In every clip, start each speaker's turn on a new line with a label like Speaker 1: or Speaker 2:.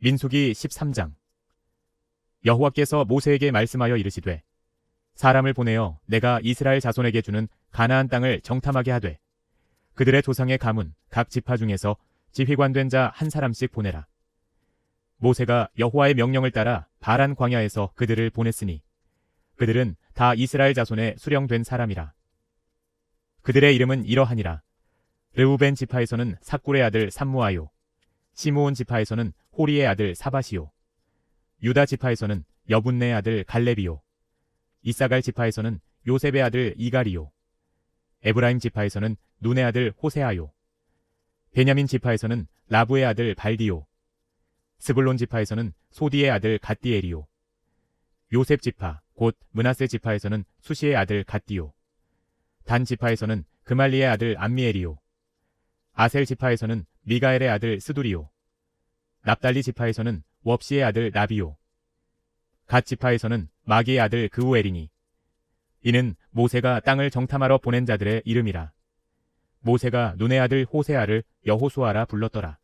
Speaker 1: 민수기 13장. 여호와께서 모세에게 말씀하여 이르시되 사람을 보내어 내가 이스라엘 자손에게 주는 가나안 땅을 정탐하게 하되 그들의 조상의 가문 각 지파 중에서 지휘관 된 자 한 사람씩 보내라. 모세가 여호와의 명령을 따라 바란 광야에서 그들을 보냈으니 그들은 다 이스라엘 자손의 수령된 사람이라. 그들의 이름은 이러하니라. 르우벤 지파에서는 삭굴의 아들 삼무아요. 시므온 지파에서는 호리의 아들 사바시요. 유다 지파에서는 여분네의 아들 갈렙이요. 이사갈 지파에서는 요셉의 아들 이갈이요. 에브라임 지파에서는 눈의 아들 호세아요. 베냐민 지파에서는 라부의 아들 발디요. 스불론 지파에서는 소디의 아들 갓디엘이요. 요셉 지파 곧 므낫세 지파에서는 수시의 아들 갓디요. 단 지파에서는 그말리의 아들 암미엘이요. 아셀 지파에서는 미가엘의 아들 스두리요. 납달리 지파에서는 웁시의 아들 나비요. 갓 지파에서는 마기의 아들 그우엘이니 이는 모세가 땅을 정탐하러 보낸 자들의 이름이라. 모세가 눈의 아들 호세아를 여호수아라 불렀더라.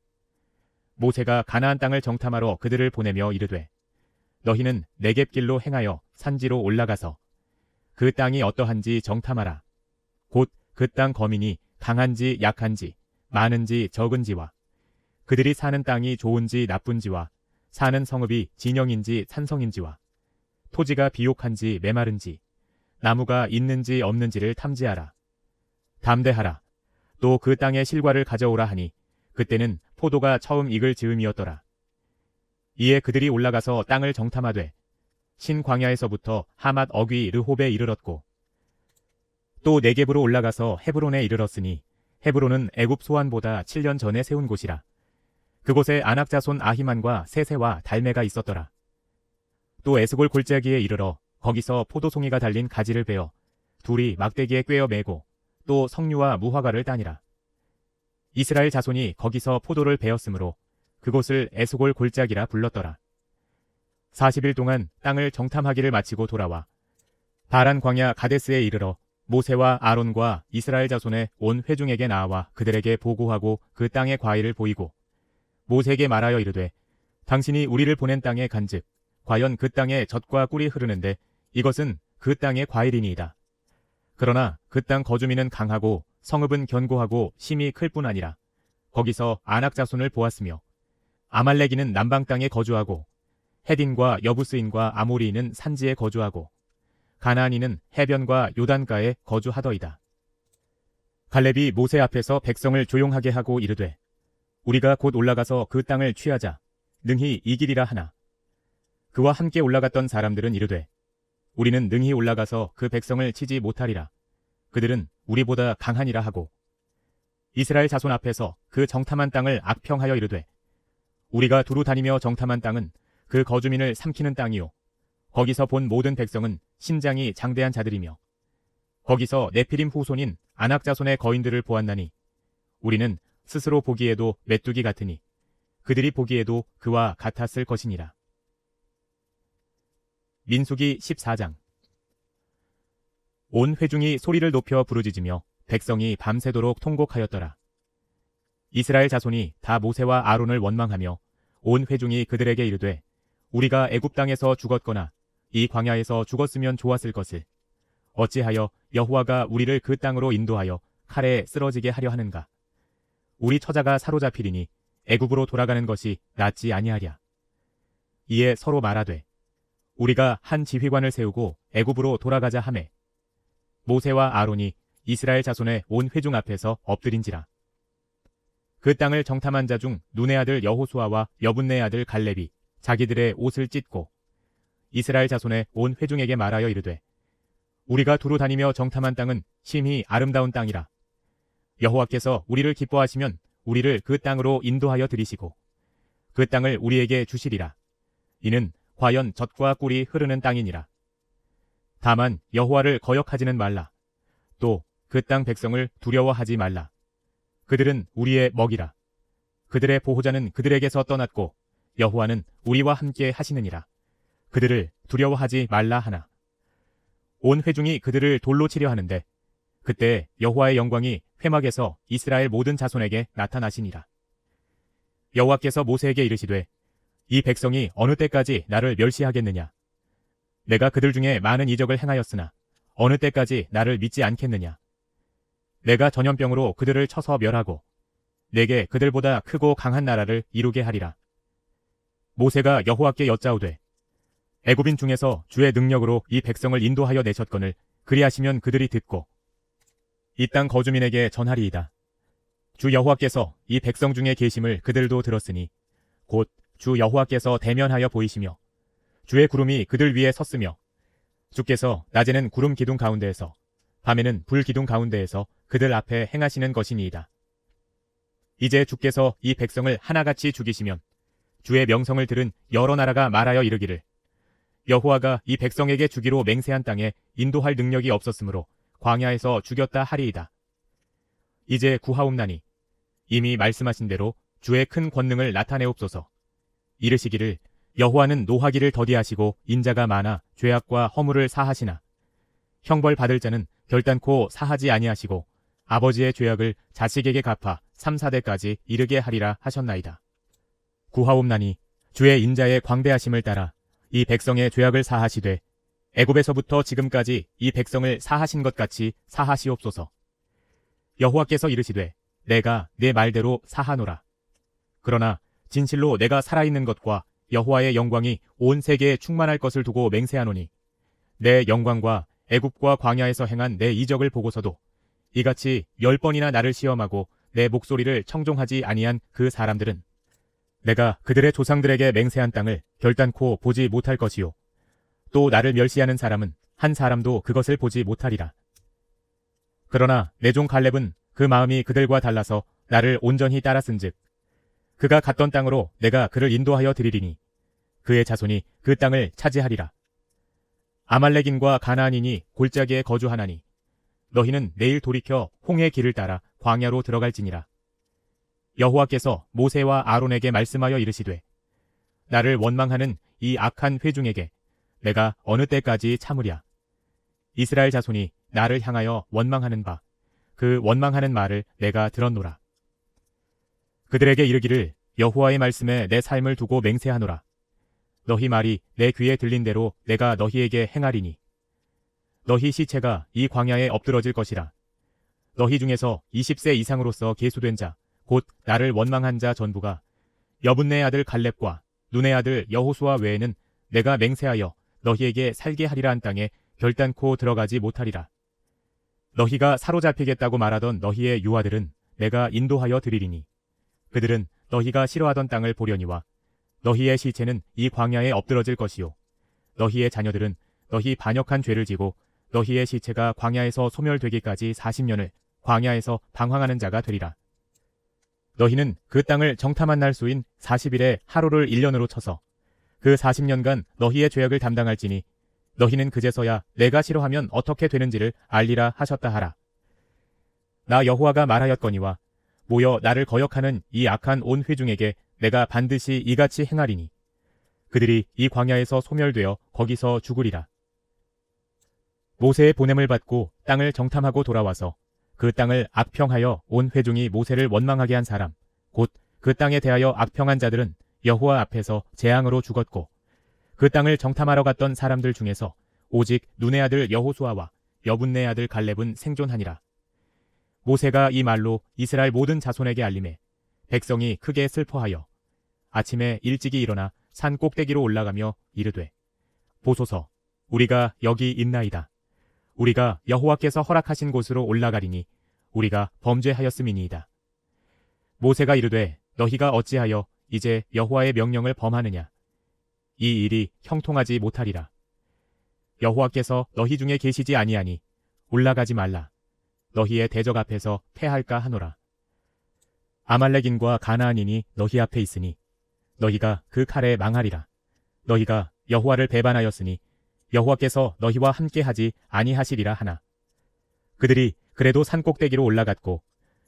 Speaker 1: 모세가 가나안 땅을 정탐하러 그들을 보내며 이르되 너희는 네겝길로 행하여 산지로 올라가서 그 땅이 어떠한지 정탐하라. 곧 그 땅 거민이 강한지 약한지 많은지 적은지와 그들이 사는 땅이 좋은지 나쁜지와 사는 성읍이 진영인지 산성인지와 토지가 비옥한지 메마른지 나무가 있는지 없는지를 탐지하라. 담대하라. 또 그 땅의 실과를 가져오라 하니 그때는 포도가 처음 익을 즈음이었더라. 이에 그들이 올라가서 땅을 정탐하되 신광야에서부터 하맛 어귀 르홉에 이르렀고 또 네겝으로 올라가서 헤브론에 이르렀으니 헤브론은 애굽 소환보다 7년 전에 세운 곳이라. 그곳에 아낙 자손 아히만과 세세와 달메가 있었더라. 또 에스골 골짜기에 이르러 거기서 포도송이가 달린 가지를 베어 둘이 막대기에 꿰어 매고 또 석류와 무화과를 따니라. 이스라엘 자손이 거기서 포도를 베었으므로 그곳을 에스골 골짜기라 불렀더라. 40일 동안 땅을 정탐하기를 마치고 돌아와 바란 광야 가데스에 이르러 모세와 아론과 이스라엘 자손의 온 회중에게 나와 그들에게 보고하고 그 땅의 과일을 보이고 모세에게 말하여 이르되 당신이 우리를 보낸 땅에 간즉 과연 그 땅에 젖과 꿀이 흐르는데 이것은 그 땅의 과일이니이다. 그러나 그 땅 거주민은 강하고 성읍은 견고하고 심이 클 뿐 아니라 거기서 아낙 자손을 보았으며 아말렉이는 남방 땅에 거주하고 헤딘과 여부스인과 아모리인은 산지에 거주하고 가나안인은 해변과 요단가에 거주하더이다. 갈렙이 모세 앞에서 백성을 조용하게 하고 이르되 우리가 곧 올라가서 그 땅을 취하자 능히 이기리라 하나 그와 함께 올라갔던 사람들은 이르되 우리는 능히 올라가서 그 백성을 치지 못하리라. 그들은 우리보다 강하니라 하고 이스라엘 자손 앞에서 그 정탐한 땅을 악평하여 이르되 우리가 두루 다니며 정탐한 땅은 그 거주민을 삼키는 땅이요 거기서 본 모든 백성은 신장이 장대한 자들이며 거기서 네피림 후손인 아낙 자손의 거인들을 보았나니 우리는 스스로 보기에도 메뚜기 같으니 그들이 보기에도 그와 같았을 것이니라. 민수기 14장. 온 회중이 소리를 높여 부르짖으며 백성이 밤새도록 통곡하였더라. 이스라엘 자손이 다 모세와 아론을 원망하며 온 회중이 그들에게 이르되 우리가 애굽 땅에서 죽었거나 이 광야에서 죽었으면 좋았을 것을 어찌하여 여호와가 우리를 그 땅으로 인도하여 칼에 쓰러지게 하려 하는가. 우리 처자가 사로잡히리니 애굽으로 돌아가는 것이 낫지 아니하랴. 이에 서로 말하되 우리가 한 지휘관을 세우고 애굽으로 돌아가자 하매 모세와 아론이 이스라엘 자손의 온 회중 앞에서 엎드린지라. 그 땅을 정탐한 자 중 눈의 아들 여호수아와 여분네의 아들 갈렙이 자기들의 옷을 찢고 이스라엘 자손의 온 회중에게 말하여 이르되 우리가 두루 다니며 정탐한 땅은 심히 아름다운 땅이라. 여호와께서 우리를 기뻐하시면 우리를 그 땅으로 인도하여 들이시고 그 땅을 우리에게 주시리라. 이는 과연 젖과 꿀이 흐르는 땅이니라. 다만 여호와를 거역하지는 말라. 또 그 땅 백성을 두려워하지 말라. 그들은 우리의 먹이라. 그들의 보호자는 그들에게서 떠났고 여호와는 우리와 함께 하시느니라. 그들을 두려워하지 말라 하나. 온 회중이 그들을 돌로 치려 하는데 그때 여호와의 영광이 회막에서 이스라엘 모든 자손에게 나타나시니라. 여호와께서 모세에게 이르시되 이 백성이 어느 때까지 나를 멸시하겠느냐? 내가 그들 중에 많은 이적을 행하였으나 어느 때까지 나를 믿지 않겠느냐? 내가 전염병으로 그들을 쳐서 멸하고 내게 그들보다 크고 강한 나라를 이루게 하리라. 모세가 여호와께 여짜오되 애굽인 중에서 주의 능력으로 이 백성을 인도하여 내셨거늘 그리하시면 그들이 듣고 이 땅 거주민에게 전하리이다. 주 여호와께서 이 백성 중에 계심을 그들도 들었으니 곧 주 여호와께서 대면하여 보이시며 주의 구름이 그들 위에 섰으며 주께서 낮에는 구름 기둥 가운데에서 밤에는 불 기둥 가운데에서 그들 앞에 행하시는 것이니이다. 이제 주께서 이 백성을 하나같이 죽이시면 주의 명성을 들은 여러 나라가 말하여 이르기를 여호와가 이 백성에게 주기로 맹세한 땅에 인도할 능력이 없었으므로 광야에서 죽였다 하리이다. 이제 구하옵나니 이미 말씀하신 대로 주의 큰 권능을 나타내옵소서. 이르시기를 여호와는 노하기를 더디하시고 인자가 많아 죄악과 허물을 사하시나 형벌 받을 자는 결단코 사하지 아니하시고 아버지의 죄악을 자식에게 갚아 3, 4대까지 이르게 하리라 하셨나이다. 구하옵나니 주의 인자의 광대하심을 따라 이 백성의 죄악을 사하시되 애굽에서부터 지금까지 이 백성을 사하신 것 같이 사하시옵소서. 여호와께서 이르시되 내가 내 말대로 사하노라. 그러나 진실로 내가 살아있는 것과 여호와의 영광이 온 세계에 충만할 것을 두고 맹세하노니 내 영광과 애굽과 광야에서 행한 내 이적을 보고서도 이같이 10번이나 나를 시험하고 내 목소리를 청종하지 아니한 그 사람들은 내가 그들의 조상들에게 맹세한 땅을 결단코 보지 못할 것이요 또 나를 멸시하는 사람은 한 사람도 그것을 보지 못하리라. 그러나 내 종 갈렙은 그 마음이 그들과 달라서 나를 온전히 따랐은즉 그가 갔던 땅으로 내가 그를 인도하여 드리리니 그의 자손이 그 땅을 차지하리라. 아말렉인과 가나안인이 골짜기에 거주하나니 너희는 내일 돌이켜 홍해 길을 따라 광야로 들어갈지니라. 여호와께서 모세와 아론에게 말씀하여 이르시되 나를 원망하는 이 악한 회중에게 내가 어느 때까지 참으랴. 이스라엘 자손이 나를 향하여 원망하는 바 그 원망하는 말을 내가 들었노라. 그들에게 이르기를 여호와의 말씀에 내 삶을 두고 맹세하노라. 너희 말이 내 귀에 들린 대로 내가 너희에게 행하리니 너희 시체가 이 광야에 엎드러질 것이라. 너희 중에서 20세 이상으로서 계수된 자 곧 나를 원망한 자 전부가 여분네 아들 갈렙과 눈의 아들 여호수아 외에는 내가 맹세하여 너희에게 살게 하리라 한 땅에 결단코 들어가지 못하리라. 너희가 사로잡히겠다고 말하던 너희의 유아들은 내가 인도하여 드리리니 그들은 너희가 싫어하던 땅을 보려니와 너희의 시체는 이 광야에 엎드러질 것이요 너희의 자녀들은 너희 반역한 죄를 지고 너희의 시체가 광야에서 소멸되기까지 40년을 광야에서 방황하는 자가 되리라. 너희는 그 땅을 정탐한 날 수인 40일에 하루를 1년으로 쳐서 그 40년간 너희의 죄악을 담당할지니 너희는 그제서야 내가 싫어하면 어떻게 되는지를 알리라 하셨다 하라. 나 여호와가 말하였거니와 모여 나를 거역하는 이 악한 온 회중에게 내가 반드시 이같이 행하리니 그들이 이 광야에서 소멸되어 거기서 죽으리라. 모세의 보냄을 받고 땅을 정탐하고 돌아와서 그 땅을 악평하여 온 회중이 모세를 원망하게 한 사람 곧 그 땅에 대하여 악평한 자들은 여호와 앞에서 재앙으로 죽었고 그 땅을 정탐하러 갔던 사람들 중에서 오직 눈의 아들 여호수아와 여분네 아들 갈렙은 생존하니라. 모세가 이 말로 이스라엘 모든 자손에게 알림해 백성이 크게 슬퍼하여 아침에 일찍이 일어나 산 꼭대기로 올라가며 이르되 보소서 우리가 여기 있나이다. 우리가 여호와께서 허락하신 곳으로 올라가리니 우리가 범죄하였음이니이다. 모세가 이르되 너희가 어찌하여 이제 여호와의 명령을 범하느냐. 이 일이 형통하지 못하리라. 여호와께서 너희 중에 계시지 아니하니 올라가지 말라. 너희의 대적 앞에서 패할까 하노라. 아말렉인과 가나안인이 너희 앞에 있으니 너희가 그 칼에 망하리라. 너희가 여호와를 배반하였으니 여호와께서 너희와 함께하지 아니하시리라 하나. 그들이 그래도 산 꼭대기로 올라갔고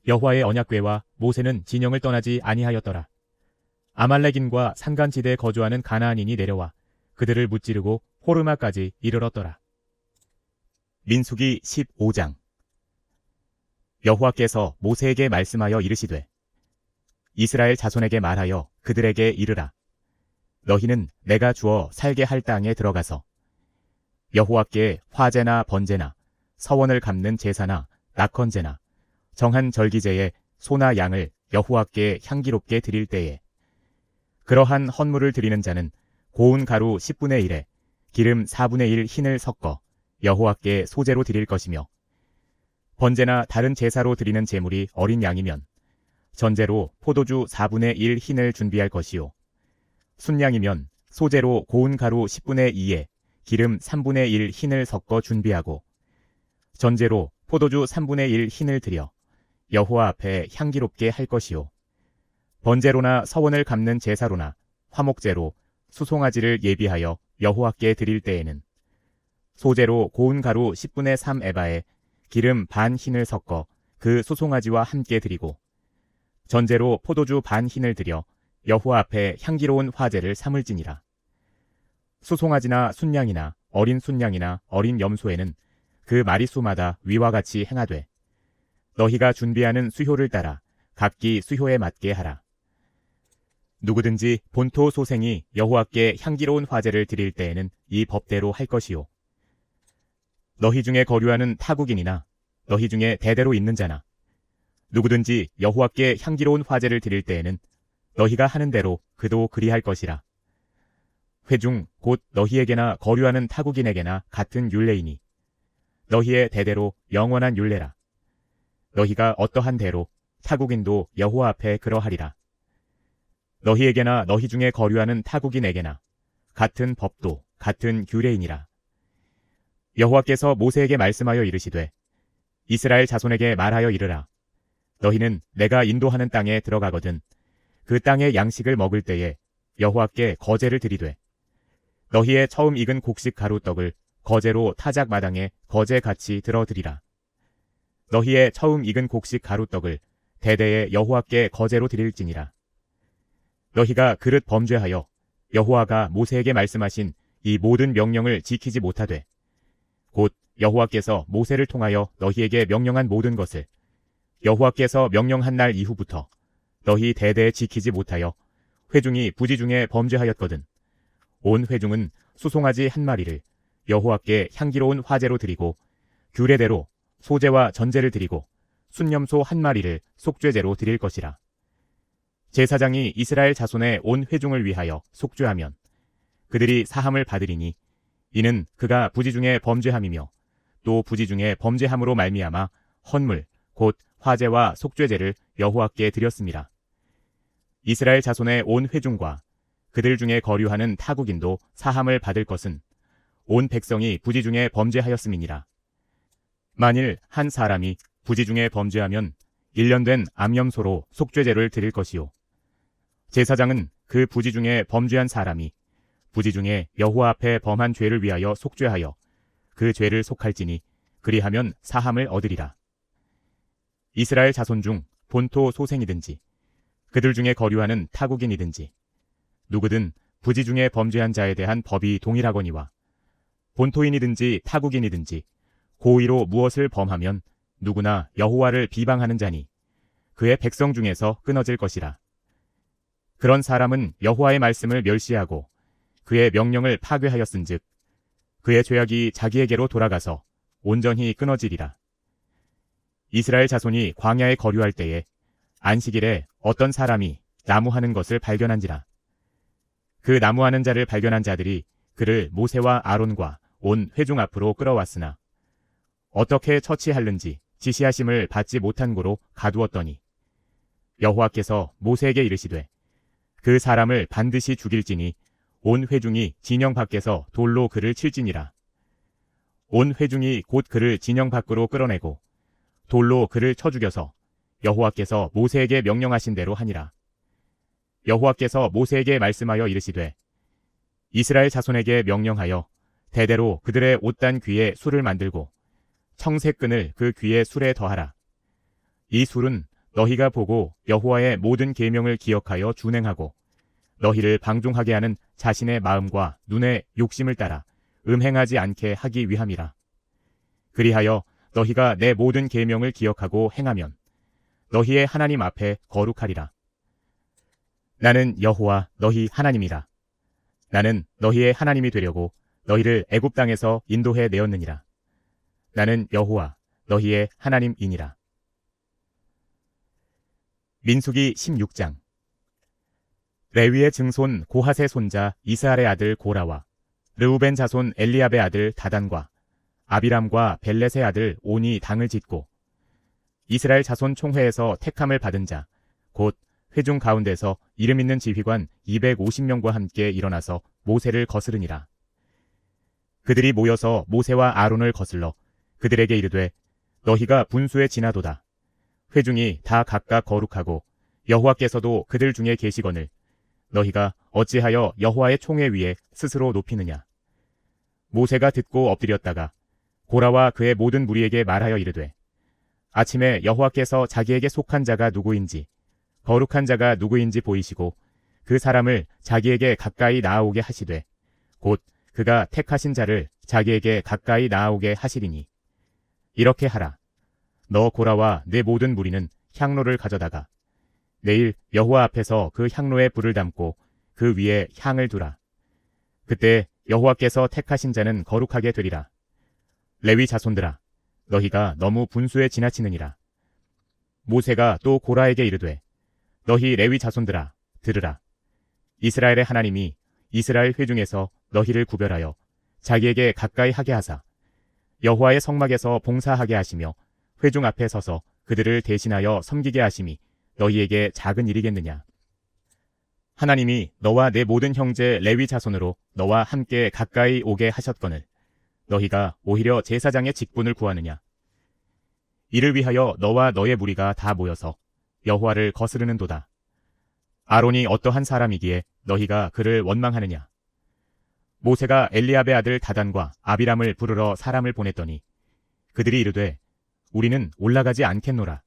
Speaker 1: 여호와의 언약궤와 모세는 진영을 떠나지 아니하였더라. 아말렉인과 산간지대에 거주하는 가나안인이 내려와 그들을 무찌르고 호르마까지 이르렀더라. 민수기 15장. 여호와께서 모세에게 말씀하여 이르시되 이스라엘 자손에게 말하여 그들에게 이르라. 너희는 내가 주어 살게 할 땅에 들어가서 여호와께 화제나 번제나 서원을 갚는 제사나 낙헌제나 정한 절기제에 소나 양을 여호와께 향기롭게 드릴 때에 그러한 헌물을 드리는 자는 고운 가루 10분의 1에 기름 4분의 1 흰을 섞어 여호와께 소제로 드릴 것이며 번제나 다른 제사로 드리는 제물이 어린 양이면 전제로 포도주 4분의 1 흰을 준비할 것이요 순양이면 소제로 고운 가루 10분의 2에 기름 3분의 1 흰을 섞어 준비하고 전제로 포도주 3분의 1 흰을 드려 여호와 앞에 향기롭게 할 것이요 번제로나 서원을 갚는 제사로나 화목제로 수송아지를 예비하여 여호와께 드릴 때에는 소제로 고운 가루 10분의 3 에바에 기름 반 흰을 섞어 그 수송아지와 함께 드리고 전제로 포도주 반 흰을 드려 여호와 앞에 향기로운 화제를 삼을지니라. 수송아지나 순양이나 어린 순양이나 어린 염소에는 그 마리수마다 위와 같이 행하되 너희가 준비하는 수효를 따라 각기 수효에 맞게 하라. 누구든지 본토 소생이 여호와께 향기로운 화제를 드릴 때에는 이 법대로 할 것이요 너희 중에 거류하는 타국인이나 너희 중에 대대로 있는 자나 누구든지 여호와께 향기로운 화제를 드릴 때에는 너희가 하는 대로 그도 그리할 것이라. 회중 곧 너희에게나 거류하는 타국인에게나 같은 율례이니 너희의 대대로 영원한 율례라. 너희가 어떠한 대로 타국인도 여호와 앞에 그러하리라. 너희에게나 너희 중에 거류하는 타국인에게나 같은 법도 같은 규례이니라. 여호와께서 모세에게 말씀하여 이르시되 이스라엘 자손에게 말하여 이르라. 너희는 내가 인도하는 땅에 들어가거든 그 땅의 양식을 먹을 때에 여호와께 거제를 드리되 너희의 처음 익은 곡식 가루떡을 거제로 타작 마당에 거제같이 들어드리라. 너희의 처음 익은 곡식 가루떡을 대대에 여호와께 거제로 드릴지니라. 너희가 그릇 범죄하여 여호와가 모세에게 말씀하신 이 모든 명령을 지키지 못하되 곧 여호와께서 모세를 통하여 너희에게 명령한 모든 것을 여호와께서 명령한 날 이후부터 너희 대대에 지키지 못하여 회중이 부지 중에 범죄하였거든 온 회중은 수송아지 한 마리를 여호와께 향기로운 화제로 드리고 규례대로 소제와 전제를 드리고 순염소 한 마리를 속죄제로 드릴 것이라. 제사장이 이스라엘 자손의 온 회중을 위하여 속죄하면 그들이 사함을 받으리니 이는 그가 부지 중에 범죄함이며 또 부지 중에 범죄함으로 말미암아 헌물 곧 화제와 속죄제를 여호와께 드렸습니다. 이스라엘 자손의 온 회중과 그들 중에 거류하는 타국인도 사함을 받을 것은 온 백성이 부지 중에 범죄하였음이니라. 만일 한 사람이 부지 중에 범죄하면 1년 된 암염소로 속죄제를 드릴 것이요 제사장은 그 부지 중에 범죄한 사람이 부지 중에 여호와 앞에 범한 죄를 위하여 속죄하여 그 죄를 속할지니 그리하면 사함을 얻으리라. 이스라엘 자손 중 본토 소생이든지 그들 중에 거류하는 타국인이든지 누구든 부지 중에 범죄한 자에 대한 법이 동일하거니와 본토인이든지 타국인이든지 고의로 무엇을 범하면 누구나 여호와를 비방하는 자니 그의 백성 중에서 끊어질 것이라. 그런 사람은 여호와의 말씀을 멸시하고 그의 명령을 파괴하였은즉 그의 죄악이 자기에게로 돌아가서 온전히 끊어지리라. 이스라엘 자손이 광야에 거류할 때에 안식일에 어떤 사람이 나무하는 것을 발견한지라. 그 나무하는 자를 발견한 자들이 그를 모세와 아론과 온 회중 앞으로 끌어왔으나 어떻게 처치하는지 지시하심을 받지 못한 고로 가두었더니 여호와께서 모세에게 이르시되 그 사람을 반드시 죽일지니 온 회중이 진영 밖에서 돌로 그를 칠지니라. 온 회중이 곧 그를 진영 밖으로 끌어내고 돌로 그를 쳐 죽여서 여호와께서 모세에게 명령하신 대로 하니라. 여호와께서 모세에게 말씀하여 이르시되 이스라엘 자손에게 명령하여 대대로 그들의 옷단 귀에 술을 만들고 청색끈을 그 귀에 술에 더하라. 이 술은 너희가 보고 여호와의 모든 계명을 기억하여 준행하고 너희를 방종하게 하는 자신의 마음과 눈의 욕심을 따라 음행하지 않게 하기 위함이라. 그리하여 너희가 내 모든 계명을 기억하고 행하면 너희의 하나님 앞에 거룩하리라. 나는 여호와 너희 하나님이라. 나는 너희의 하나님이 되려고 너희를 애굽 땅에서 인도해 내었느니라. 나는 여호와 너희의 하나님이니라. 민수기 16장. 레위의 증손 고핫의 손자 이스할의 아들 고라와 르우벤 자손 엘리압의 아들 다단과 아비람과 벨렛의 아들 온이 당을 짓고 이스라엘 자손 총회에서 택함을 받은 자 곧 회중 가운데서 이름 있는 지휘관 250명과 함께 일어나서 모세를 거스르니라. 그들이 모여서 모세와 아론을 거슬러 그들에게 이르되 너희가 분수에 지나도다. 회중이 다 각각 거룩하고 여호와께서도 그들 중에 계시거늘 너희가 어찌하여 여호와의 총회 위에 스스로 높이느냐. 모세가 듣고 엎드렸다가 고라와 그의 모든 무리에게 말하여 이르되 아침에 여호와께서 자기에게 속한 자가 누구인지 거룩한 자가 누구인지 보이시고 그 사람을 자기에게 가까이 나아오게 하시되 곧 그가 택하신 자를 자기에게 가까이 나아오게 하시리니 이렇게 하라. 너 고라와 내 모든 무리는 향로를 가져다가 내일 여호와 앞에서 그 향로에 불을 담고 그 위에 향을 두라. 그때 여호와께서 택하신 자는 거룩하게 되리라. 레위 자손들아 너희가 너무 분수에 지나치느니라. 모세가 또 고라에게 이르되 너희 레위 자손들아 들으라. 이스라엘의 하나님이 이스라엘 회중에서 너희를 구별하여 자기에게 가까이 하게 하사 여호와의 성막에서 봉사하게 하시며 회중 앞에 서서 그들을 대신하여 섬기게 하심이 너희에게 작은 일이겠느냐. 하나님이 너와 내 모든 형제 레위 자손으로 너와 함께 가까이 오게 하셨거늘 너희가 오히려 제사장의 직분을 구하느냐. 이를 위하여 너와 너의 무리가 다 모여서 여호와를 거스르는도다. 아론이 어떠한 사람이기에 너희가 그를 원망하느냐. 모세가 엘리압의 아들 다단과 아비람을 부르러 사람을 보냈더니 그들이 이르되 우리는 올라가지 않겠노라.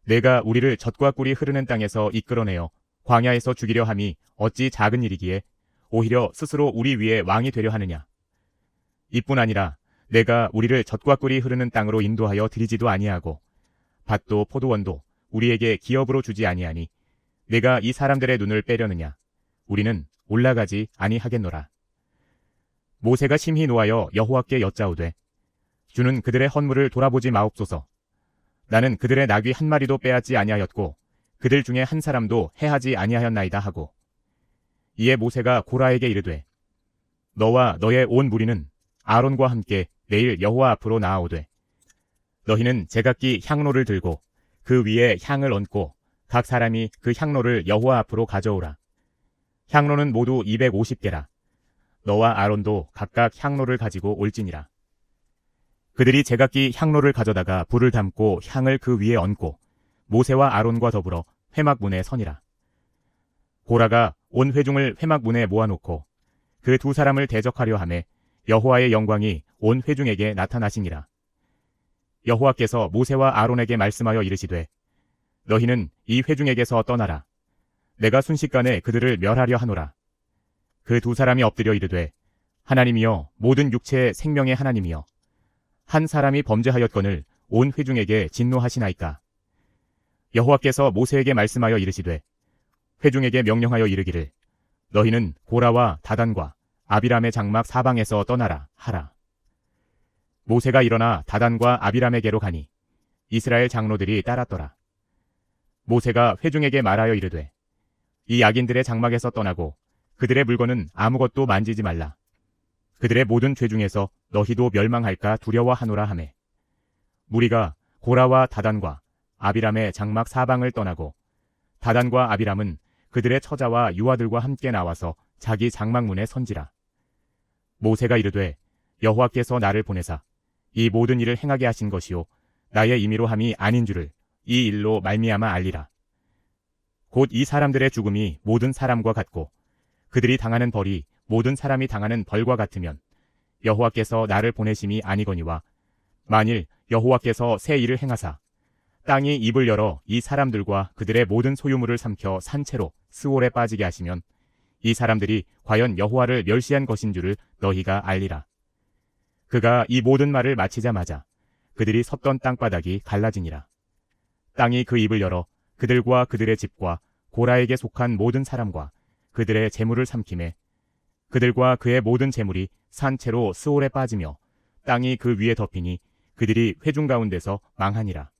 Speaker 1: 내가 우리를 젖과 꿀이 흐르는 땅에서 이끌어내어 광야에서 죽이려 함이 어찌 작은 일이기에 오히려 스스로 우리 위에 왕이 되려 하느냐. 이뿐 아니라 내가 우리를 젖과 꿀이 흐르는 땅으로 인도하여 드리지도 아니하고 밭도 포도원도 우리에게 기업으로 주지 아니하니 내가 이 사람들의 눈을 빼려느냐. 우리는 올라가지 아니하겠노라. 모세가 심히 노하여 여호와께 여짜오되 주는 그들의 헌물을 돌아보지 마옵소서. 나는 그들의 나귀 한 마리도 빼앗지 아니하였고 그들 중에 한 사람도 해하지 아니하였나이다 하고 이에 모세가 고라에게 이르되 너와 너의 온 무리는 아론과 함께 내일 여호와 앞으로 나아오되 너희는 제각기 향로를 들고 그 위에 향을 얹고 각 사람이 그 향로를 여호와 앞으로 가져오라. 향로는 모두 250개라. 너와 아론도 각각 향로를 가지고 올지니라. 그들이 제각기 향로를 가져다가 불을 담고 향을 그 위에 얹고 모세와 아론과 더불어 회막문에 서니라. 고라가 온 회중을 회막문에 모아놓고 그 두 사람을 대적하려 하매 여호와의 영광이 온 회중에게 나타나시니라. 여호와께서 모세와 아론에게 말씀하여 이르시되 너희는 이 회중에게서 떠나라. 내가 순식간에 그들을 멸하려 하노라. 그 두 사람이 엎드려 이르되 하나님이여 모든 육체의 생명의 하나님이여 한 사람이 범죄하였거늘 온 회중에게 진노하시나이까. 여호와께서 모세에게 말씀하여 이르시되 회중에게 명령하여 이르기를 너희는 고라와 다단과 아비람의 장막 사방에서 떠나라 하라. 모세가 일어나 다단과 아비람에게로 가니 이스라엘 장로들이 따랐더라. 모세가 회중에게 말하여 이르되 이 악인들의 장막에서 떠나고 그들의 물건은 아무것도 만지지 말라. 그들의 모든 죄 중에서 너희도 멸망할까 두려워하노라 하매 무리가 고라와 다단과 아비람의 장막 사방을 떠나고 다단과 아비람은 그들의 처자와 유아들과 함께 나와서 자기 장막문에 선지라. 모세가 이르되 여호와께서 나를 보내사 이 모든 일을 행하게 하신 것이요 나의 임의로 함이 아닌 줄을 이 일로 말미암아 알리라. 곧 이 사람들의 죽음이 모든 사람과 같고 그들이 당하는 벌이 모든 사람이 당하는 벌과 같으면 여호와께서 나를 보내심이 아니거니와 만일 여호와께서 새 일을 행하사 땅이 입을 열어 이 사람들과 그들의 모든 소유물을 삼켜 산채로 스올에 빠지게 하시면 이 사람들이 과연 여호와를 멸시한 것인 줄을 너희가 알리라. 그가 이 모든 말을 마치자마자 그들이 섰던 땅바닥이 갈라지니라. 땅이 그 입을 열어 그들과 그들의 집과 고라에게 속한 모든 사람과 그들의 재물을 삼키매 그들과 그의 모든 재물이 산채로 스올에 빠지며 땅이 그 위에 덮이니 그들이 회중 가운데서 망하니라.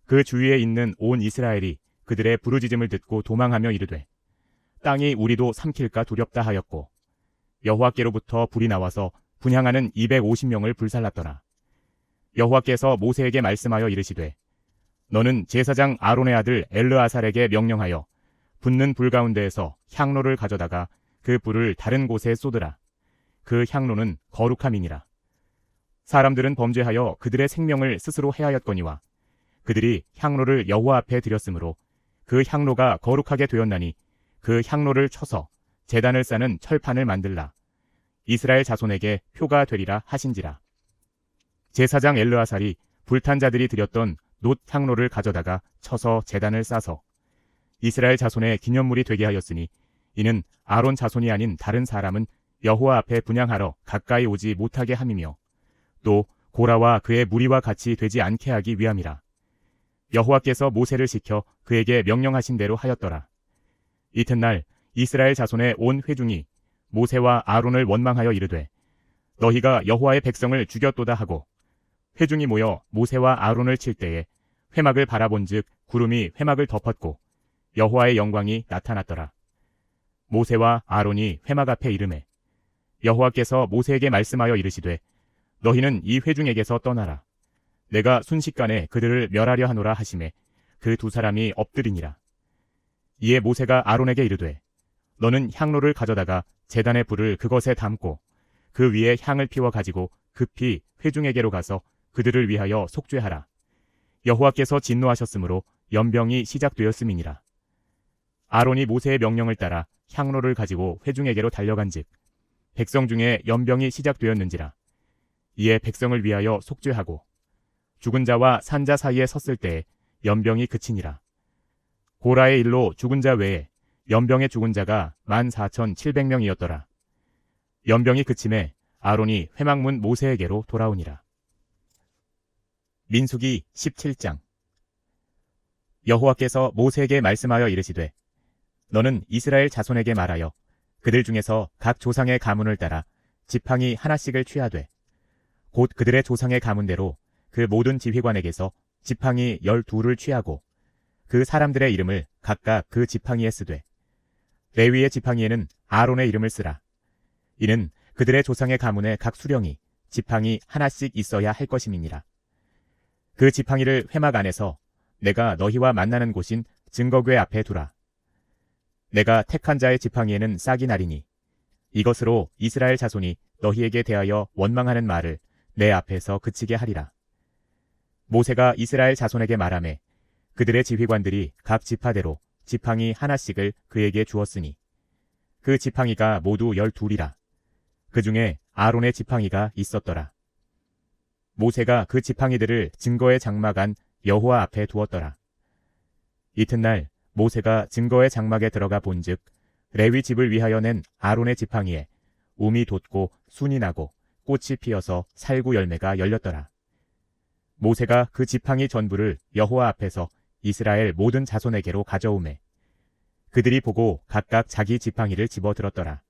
Speaker 1: 그 주위에 있는 온 이스라엘이 그들의 부르짖음을 듣고 도망하며 이르되 땅이 우리도 삼킬까 두렵다 하였고 여호와께로부터 불이 나와서 분향하는 250명을 불살랐더라. 여호와께서 모세에게 말씀하여 이르시되 너는 제사장 아론의 아들 엘르아살에게 명령하여 붙는 불 가운데에서 향로를 가져다가 그 불을 다른 곳에 쏟으라. 그 향로는 거룩함이니라. 사람들은 범죄하여 그들의 생명을 스스로 해하였거니와 그들이 향로를 여호와 앞에 드렸으므로 그 향로가 거룩하게 되었나니 그 향로를 쳐서 제단을 싸는 철판을 만들라. 이스라엘 자손에게 표가 되리라 하신지라. 제사장 엘르아살이 불탄 자들이 드렸던 놋 향로를 가져다가 쳐서 제단을 싸서 이스라엘 자손의 기념물이 되게 하였으니 이는 아론 자손이 아닌 다른 사람은 여호와 앞에 분향하러 가까이 오지 못하게 함이며 또 고라와 그의 무리와 같이 되지 않게 하기 위함이라. 여호와께서 모세를 시켜 그에게 명령하신 대로 하였더라. 이튿날 이스라엘 자손의 온 회중이 모세와 아론을 원망하여 이르되 너희가 여호와의 백성을 죽였도다 하고 회중이 모여 모세와 아론을 칠 때에 회막을 바라본즉 구름이 회막을 덮었고 여호와의 영광이 나타났더라. 모세와 아론이 회막 앞에 이르매 여호와께서 모세에게 말씀하여 이르시되 너희는 이 회중에게서 떠나라. 내가 순식간에 그들을 멸하려 하노라 하시매 그 두 사람이 엎드리니라. 이에 모세가 아론에게 이르되 너는 향로를 가져다가 제단의 불을 그것에 담고 그 위에 향을 피워 가지고 급히 회중에게로 가서 그들을 위하여 속죄하라. 여호와께서 진노하셨으므로 연병이 시작되었음이니라. 아론이 모세의 명령을 따라 향로를 가지고 회중에게로 달려간즉 백성 중에 연병이 시작되었는지라. 이에 백성을 위하여 속죄하고 죽은 자와 산 자 사이에 섰을 때 연병이 그치니라. 고라의 일로 죽은 자 외에 연병에 죽은 자가 14,700명이었더라. 연병이 그침에 아론이 회막문 모세에게로 돌아오니라. 민수기 17장. 여호와께서 모세에게 말씀하여 이르시되 너는 이스라엘 자손에게 말하여 그들 중에서 각 조상의 가문을 따라 지팡이 하나씩을 취하되 곧 그들의 조상의 가문대로 그 모든 지휘관에게서 지팡이 12를 취하고 그 사람들의 이름을 각각 그 지팡이에 쓰되 레위의 지팡이에는 아론의 이름을 쓰라. 이는 그들의 조상의 가문의 각 수령이 지팡이 하나씩 있어야 할 것임이니라. 그 지팡이를 회막 안에서 내가 너희와 만나는 곳인 증거궤 앞에 두라. 내가 택한 자의 지팡이에는 싹이 나리니 이것으로 이스라엘 자손이 너희에게 대하여 원망하는 말을 내 앞에서 그치게 하리라. 모세가 이스라엘 자손에게 말하매 그들의 지휘관들이 각 지파대로 지팡이 하나씩을 그에게 주었으니 그 지팡이가 모두 12이라. 그 중에 아론의 지팡이가 있었더라. 모세가 그 지팡이들을 증거의 장막 안 여호와 앞에 두었더라. 이튿날 모세가 증거의 장막에 들어가 본즉 레위 집을 위하여 낸 아론의 지팡이에 움이 돋고 순이 나고 꽃이 피어서 살구 열매가 열렸더라. 모세가 그 지팡이 전부를 여호와 앞에서 이스라엘 모든 자손에게로 가져오매 그들이 보고 각각 자기 지팡이를 집어들었더라.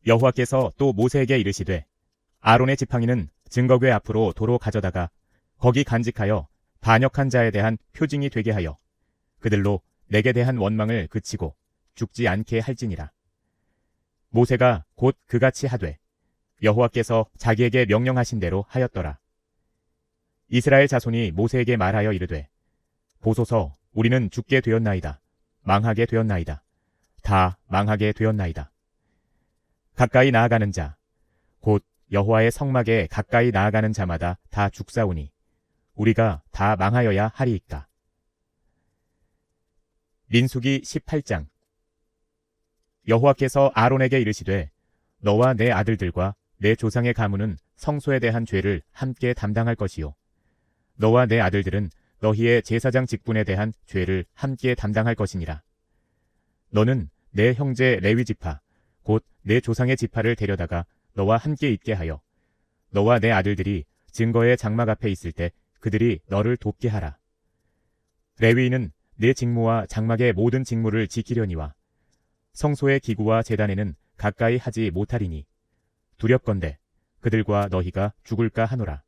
Speaker 1: 여호와께서 또 모세에게 이르시되 아론의 지팡이는 증거궤 앞으로 도로 가져다가 거기 간직하여 반역한 자에 대한 표징이 되게 하여 그들로 내게 대한 원망을 그치고 죽지 않게 할지니라. 모세가 곧 그같이 하되 여호와께서 자기에게 명령하신 대로 하였더라. 이스라엘 자손이 모세에게 말하여 이르되 보소서 우리는 죽게 되었나이다. 망하게 되었나이다. 다 망하게 되었나이다. 가까이 나아가는 자 곧 여호와의 성막에 가까이 나아가는 자마다 다 죽사오니 우리가 다 망하여야 하리이까. 민수기 18장. 여호와께서 아론에게 이르시되 너와 내 아들들과 내 조상의 가문은 성소에 대한 죄를 함께 담당할 것이요 너와 내 아들들은 너희의 제사장 직분에 대한 죄를 함께 담당할 것이니라. 너는 내 형제 레위 지파 곧 내 조상의 지파를 데려다가 너와 함께 있게 하여 너와 내 아들들이 증거의 장막 앞에 있을 때 그들이 너를 돕게 하라. 레위인은 내 직무와 장막의 모든 직무를 지키려니와 성소의 기구와 제단에는 가까이 하지 못하리니 두렵건대 그들과 너희가 죽을까 하노라.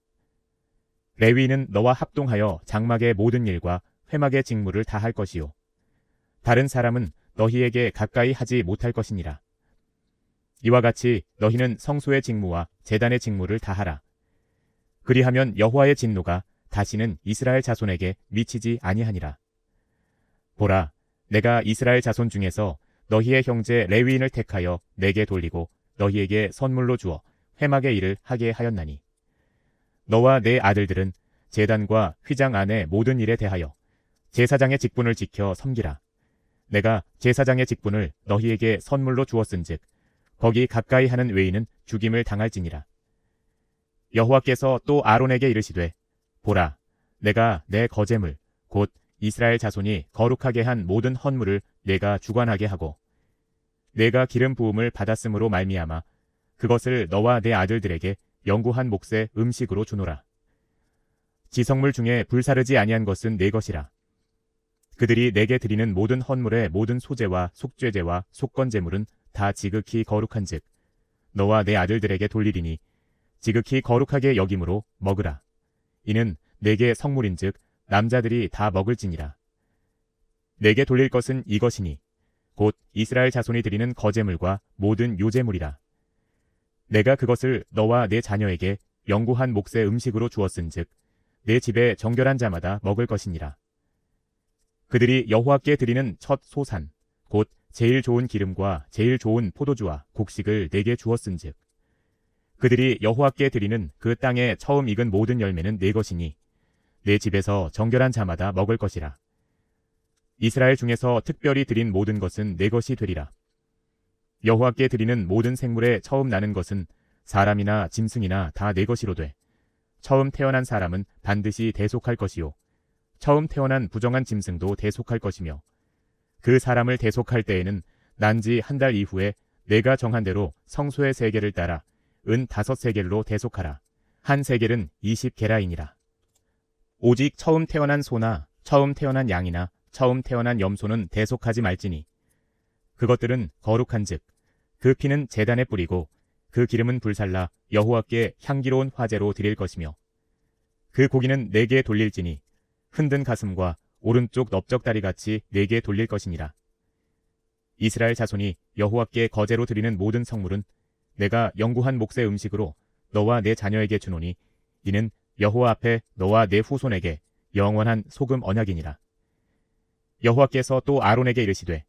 Speaker 1: 레위인은 너와 합동하여 장막의 모든 일과 회막의 직무를 다 할 것이요 다른 사람은 너희에게 가까이 하지 못할 것이니라. 이와 같이 너희는 성소의 직무와 제단의 직무를 다 하라. 그리하면 여호와의 진노가 다시는 이스라엘 자손에게 미치지 아니하니라. 보라, 내가 이스라엘 자손 중에서 너희의 형제 레위인을 택하여 내게 돌리고 너희에게 선물로 주어 회막의 일을 하게 하였나니 너와 내 아들들은 제단과 휘장 안의 모든 일에 대하여 제사장의 직분을 지켜 섬기라. 내가 제사장의 직분을 너희에게 선물로 주었은즉 거기 가까이 하는 외인은 죽임을 당할지니라. 여호와께서 또 아론에게 이르시되 보라, 내가 내 거제물 곧 이스라엘 자손이 거룩하게 한 모든 헌물을 내가 주관하게 하고 내가 기름 부음을 받았으므로 말미암아 그것을 너와 내 아들들에게 영구한 몫의 음식으로 주노라. 지성물 중에 불사르지 아니한 것은 내 것이라. 그들이 내게 드리는 모든 헌물의 모든 소제와 속죄제와 속건제물은 다 지극히 거룩한즉 너와 내 아들들에게 돌리리니 지극히 거룩하게 여김으로 먹으라. 이는 내게 성물인즉 남자들이 다 먹을지니라. 내게 돌릴 것은 이것이니 곧 이스라엘 자손이 드리는 거제물과 모든 요제물이라. 내가 그것을 너와 내 자녀에게 영구한 몫의 음식으로 주었은즉 내 집에 정결한 자마다 먹을 것이니라. 그들이 여호와께 드리는 첫 소산 곧 제일 좋은 기름과 제일 좋은 포도주와 곡식을 내게 주었은즉 그들이 여호와께 드리는 그 땅에 처음 익은 모든 열매는 내 것이니 내 집에서 정결한 자마다 먹을 것이라. 이스라엘 중에서 특별히 드린 모든 것은 내 것이 되리라. 여호와께 드리는 모든 생물에 처음 나는 것은 사람이나 짐승이나 다 내 것이로되 처음 태어난 사람은 반드시 대속할 것이요 처음 태어난 부정한 짐승도 대속할 것이며 그 사람을 대속할 때에는 난지 한 달 이후에 내가 정한 대로 성소의 세겔을 따라 은 5세겔로 대속하라. 한 세겔은 20게라이니라. 오직 처음 태어난 소나 처음 태어난 양이나 처음 태어난 염소는 대속하지 말지니 그것들은 거룩한즉 그 피는 제단에 뿌리고 그 기름은 불살라 여호와께 향기로운 화제로 드릴 것이며 그 고기는 내게 돌릴지니 흔든 가슴과 오른쪽 넓적다리같이 내게 돌릴 것이니라. 이스라엘 자손이 여호와께 거제로 드리는 모든 성물은 내가 영구한 몫의 음식으로 너와 내 자녀에게 주노니 이는 여호와 앞에 너와 내 후손에게 영원한 소금 언약이니라. 여호와께서 또 아론에게 이르시되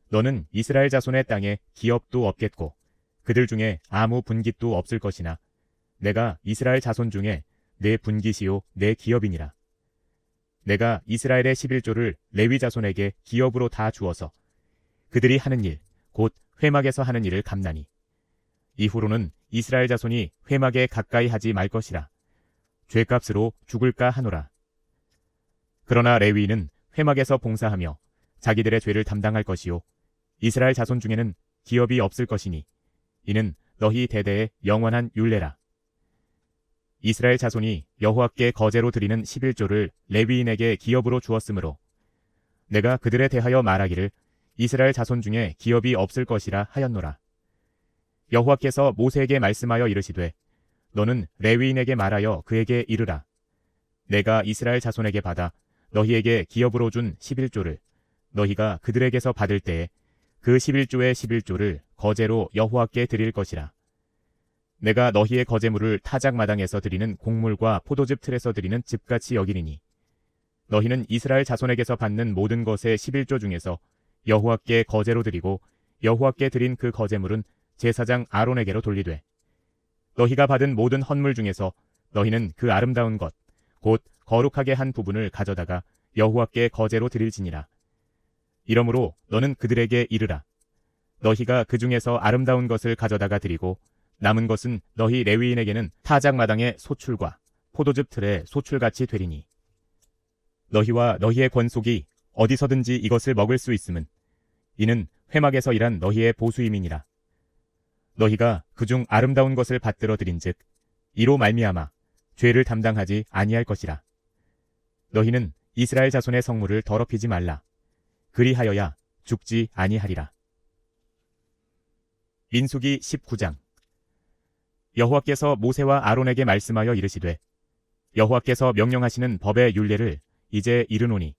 Speaker 1: 너는 이스라엘 자손의 땅에 기업도 없겠고 그들 중에 아무 분깃도 없을 것이나 내가 이스라엘 자손 중에 내 분깃이요 내 기업이니라. 내가 이스라엘의 11조를 레위 자손에게 기업으로 다 주어서 그들이 하는 일 곧 회막에서 하는 일을 감나니 이후로는 이스라엘 자손이 회막에 가까이 하지 말 것이라. 죄값으로 죽을까 하노라. 그러나 레위인은 회막에서 봉사하며 자기들의 죄를 담당할 것이요 이스라엘 자손 중에는 기업이 없을 것이니 이는 너희 대대의 영원한 율례라. 이스라엘 자손이 여호와께 거제로 드리는 11조를 레위인에게 기업으로 주었으므로 내가 그들에 대하여 말하기를 이스라엘 자손 중에 기업이 없을 것이라 하였노라. 여호와께서 모세에게 말씀하여 이르시되 너는 레위인에게 말하여 그에게 이르라. 내가 이스라엘 자손에게 받아 너희에게 기업으로 준 11조를 너희가 그들에게서 받을 때에 그 11조의 11조를 거제로 여호와께 드릴 것이라. 내가 너희의 거제물을 타작마당에서 드리는 곡물과 포도즙 틀에서 드리는 즙같이 여기리니 너희는 이스라엘 자손에게서 받는 모든 것의 11조 중에서 여호와께 거제로 드리고 여호와께 드린 그 거제물은 제사장 아론에게로 돌리되 너희가 받은 모든 헌물 중에서 너희는 그 아름다운 것 곧 거룩하게 한 부분을 가져다가 여호와께 거제로 드릴지니라. 이러므로 너는 그들에게 이르라. 너희가 그 중에서 아름다운 것을 가져다가 드리고 남은 것은 너희 레위인에게는 타작마당의 소출과 포도즙 틀의 소출같이 되리니 너희와 너희의 권속이 어디서든지 이것을 먹을 수 있음은 이는 회막에서 일한 너희의 보수임이니라. 너희가 그중 아름다운 것을 받들어 드린즉 이로 말미암아 죄를 담당하지 아니할 것이라. 너희는 이스라엘 자손의 성물을 더럽히지 말라. 그리하여야 죽지 아니하리라. 민수기 19장. 여호와께서 모세와 아론에게 말씀하여 이르시되 여호와께서 명령하시는 법의 율례를 이제 이르노니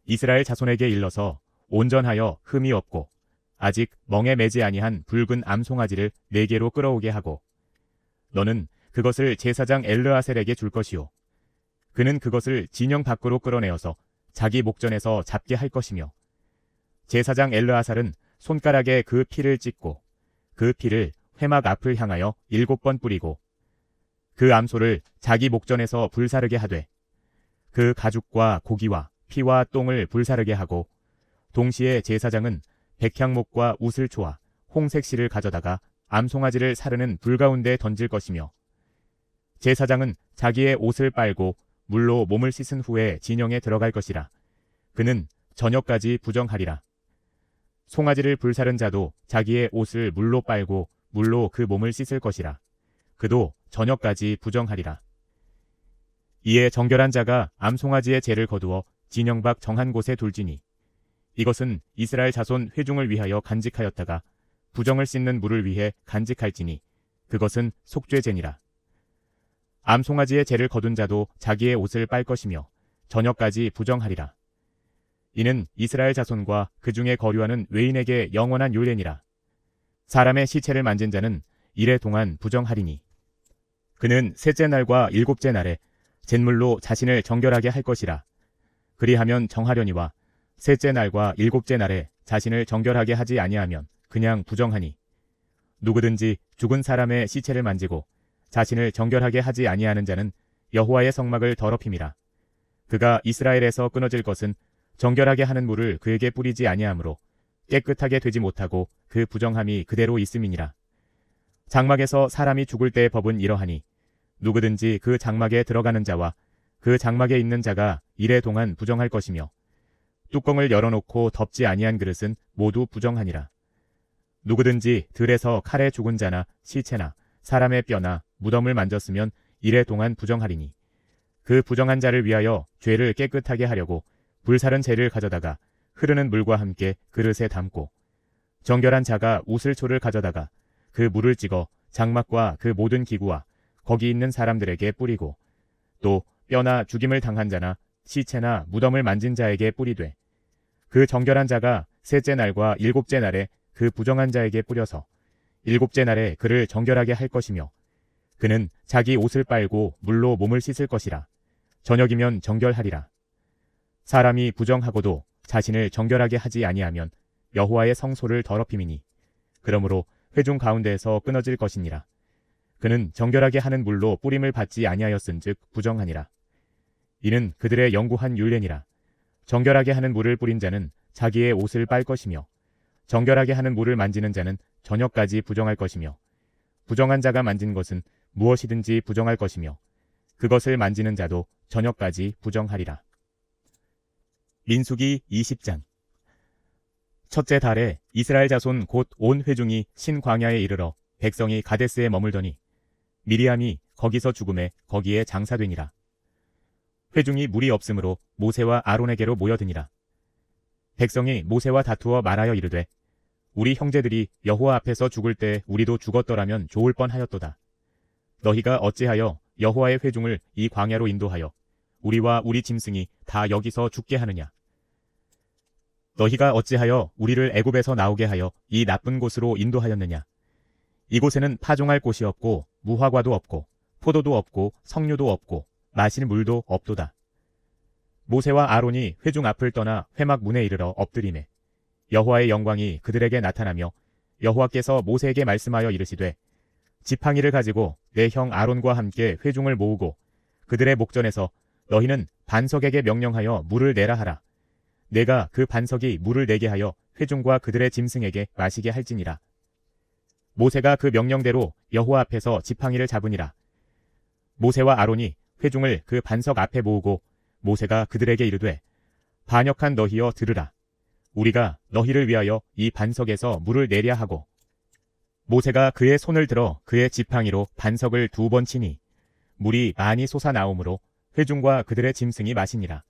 Speaker 1: 이스라엘 자손에게 일러서 온전하여 흠이 없고 아직 멍에 매지 아니한 붉은 암송아지를 4개로 끌어오게 하고 너는 그것을 제사장 엘르아셀에게 줄 것이요 그는 그것을 진영 밖으로 끌어내어서 자기 목전에서 잡게 할 것이며 제사장 엘르아살은 손가락에 그 피를 찍고 그 피를 회막 앞을 향하여 7번 뿌리고 그 암소를 자기 목전에서 불사르게 하되 그 가죽과 고기와 피와 똥을 불사르게 하고 동시에 제사장은 백향목과 우슬초와 홍색실을 가져다가 암송아지를 사르는 불 가운데 던질 것이며 제사장은 자기의 옷을 빨고 물로 몸을 씻은 후에 진영에 들어갈 것이라. 그는 저녁까지 부정하리라. 송아지를 불사른 자도 자기의 옷을 물로 빨고 물로 그 몸을 씻을 것이라. 그도 저녁까지 부정하리라. 이에 정결한 자가 암송아지의 죄를 거두어 진영 밖 정한 곳에 둘지니 이것은 이스라엘 자손 회중을 위하여 간직하였다가 부정을 씻는 물을 위해 간직할지니 그것은 속죄죄니라. 암송아지의 죄를 거둔 자도 자기의 옷을 빨 것이며 저녁까지 부정하리라. 이는 이스라엘 자손과 그 중에 거류하는 외인에게 영원한 율례니라. 사람의 시체를 만진 자는 이래 동안 부정하리니 그는 셋째 날과 일곱째 날에 잿물로 자신을 정결하게 할 것이라. 그리하면 정하려니와 셋째 날과 일곱째 날에 자신을 정결하게 하지 아니하면 그냥 부정하니 누구든지 죽은 사람의 시체를 만지고 자신을 정결하게 하지 아니하는 자는 여호와의 성막을 더럽힘이라. 그가 이스라엘에서 끊어질 것은 정결하게 하는 물을 그에게 뿌리지 아니하므로 깨끗하게 되지 못하고 그 부정함이 그대로 있음이니라. 장막에서 사람이 죽을 때의 법은 이러하니 누구든지 그 장막에 들어가는 자와 그 장막에 있는 자가 이래 동안 부정할 것이며 뚜껑을 열어놓고 덮지 아니한 그릇은 모두 부정하니라. 누구든지 들에서 칼에 죽은 자나 시체나 사람의 뼈나 무덤을 만졌으면 이래 동안 부정하리니 그 부정한 자를 위하여 죄를 깨끗하게 하려고 불사른 재를 가져다가 흐르는 물과 함께 그릇에 담고 정결한 자가 우슬초를 가져다가 그 물을 찍어 장막과 그 모든 기구와 거기 있는 사람들에게 뿌리고 또 뼈나 죽임을 당한 자나 시체나 무덤을 만진 자에게 뿌리되 그 정결한 자가 셋째 날과 일곱째 날에 그 부정한 자에게 뿌려서 일곱째 날에 그를 정결하게 할 것이며 그는 자기 옷을 빨고 물로 몸을 씻을 것이라. 저녁이면 정결하리라. 사람이 부정하고도 자신을 정결하게 하지 아니하면 여호와의 성소를 더럽힘이니 그러므로 회중 가운데에서 끊어질 것이니라. 그는 정결하게 하는 물로 뿌림을 받지 아니하였은즉 부정하니라. 이는 그들의 영구한 율례니라. 정결하게 하는 물을 뿌린 자는 자기의 옷을 빨 것이며 정결하게 하는 물을 만지는 자는 저녁까지 부정할 것이며 부정한 자가 만진 것은 무엇이든지 부정할 것이며 그것을 만지는 자도 저녁까지 부정하리라. 민수기 20장. 첫째 달에 이스라엘 자손 곧 온 회중이 신광야에 이르러 백성이 가데스에 머물더니 미리암이 거기서 죽음에 거기에 장사되니라. 회중이 물이 없으므로 모세와 아론에게로 모여드니라. 백성이 모세와 다투어 말하여 이르되 우리 형제들이 여호와 앞에서 죽을 때 우리도 죽었더라면 좋을 뻔하였도다. 너희가 어찌하여 여호와의 회중을 이 광야로 인도하여 우리와 우리 짐승이 다 여기서 죽게 하느냐. 너희가 어찌하여 우리를 애굽에서 나오게 하여 이 나쁜 곳으로 인도하였느냐. 이곳에는 파종할 곳이 없고 무화과도 없고 포도도 없고 석류도 없고 마실 물도 없도다. 모세와 아론이 회중 앞을 떠나 회막 문에 이르러 엎드리매 여호와의 영광이 그들에게 나타나며 여호와께서 모세에게 말씀하여 이르시되 지팡이를 가지고 내 형 아론과 함께 회중을 모으고 그들의 목전에서 너희는 반석에게 명령하여 물을 내라 하라. 내가 그 반석이 물을 내게 하여 회중과 그들의 짐승에게 마시게 할지니라. 모세가 그 명령대로 여호와 앞에서 지팡이를 잡으니라. 모세와 아론이 회중을 그 반석 앞에 모으고 모세가 그들에게 이르되 반역한 너희여 들으라. 우리가 너희를 위하여 이 반석에서 물을 내랴 하고 모세가 그의 손을 들어 그의 지팡이로 반석을 2번 치니 물이 많이 솟아나오므로 회중과 그들의 짐승이 마시니라.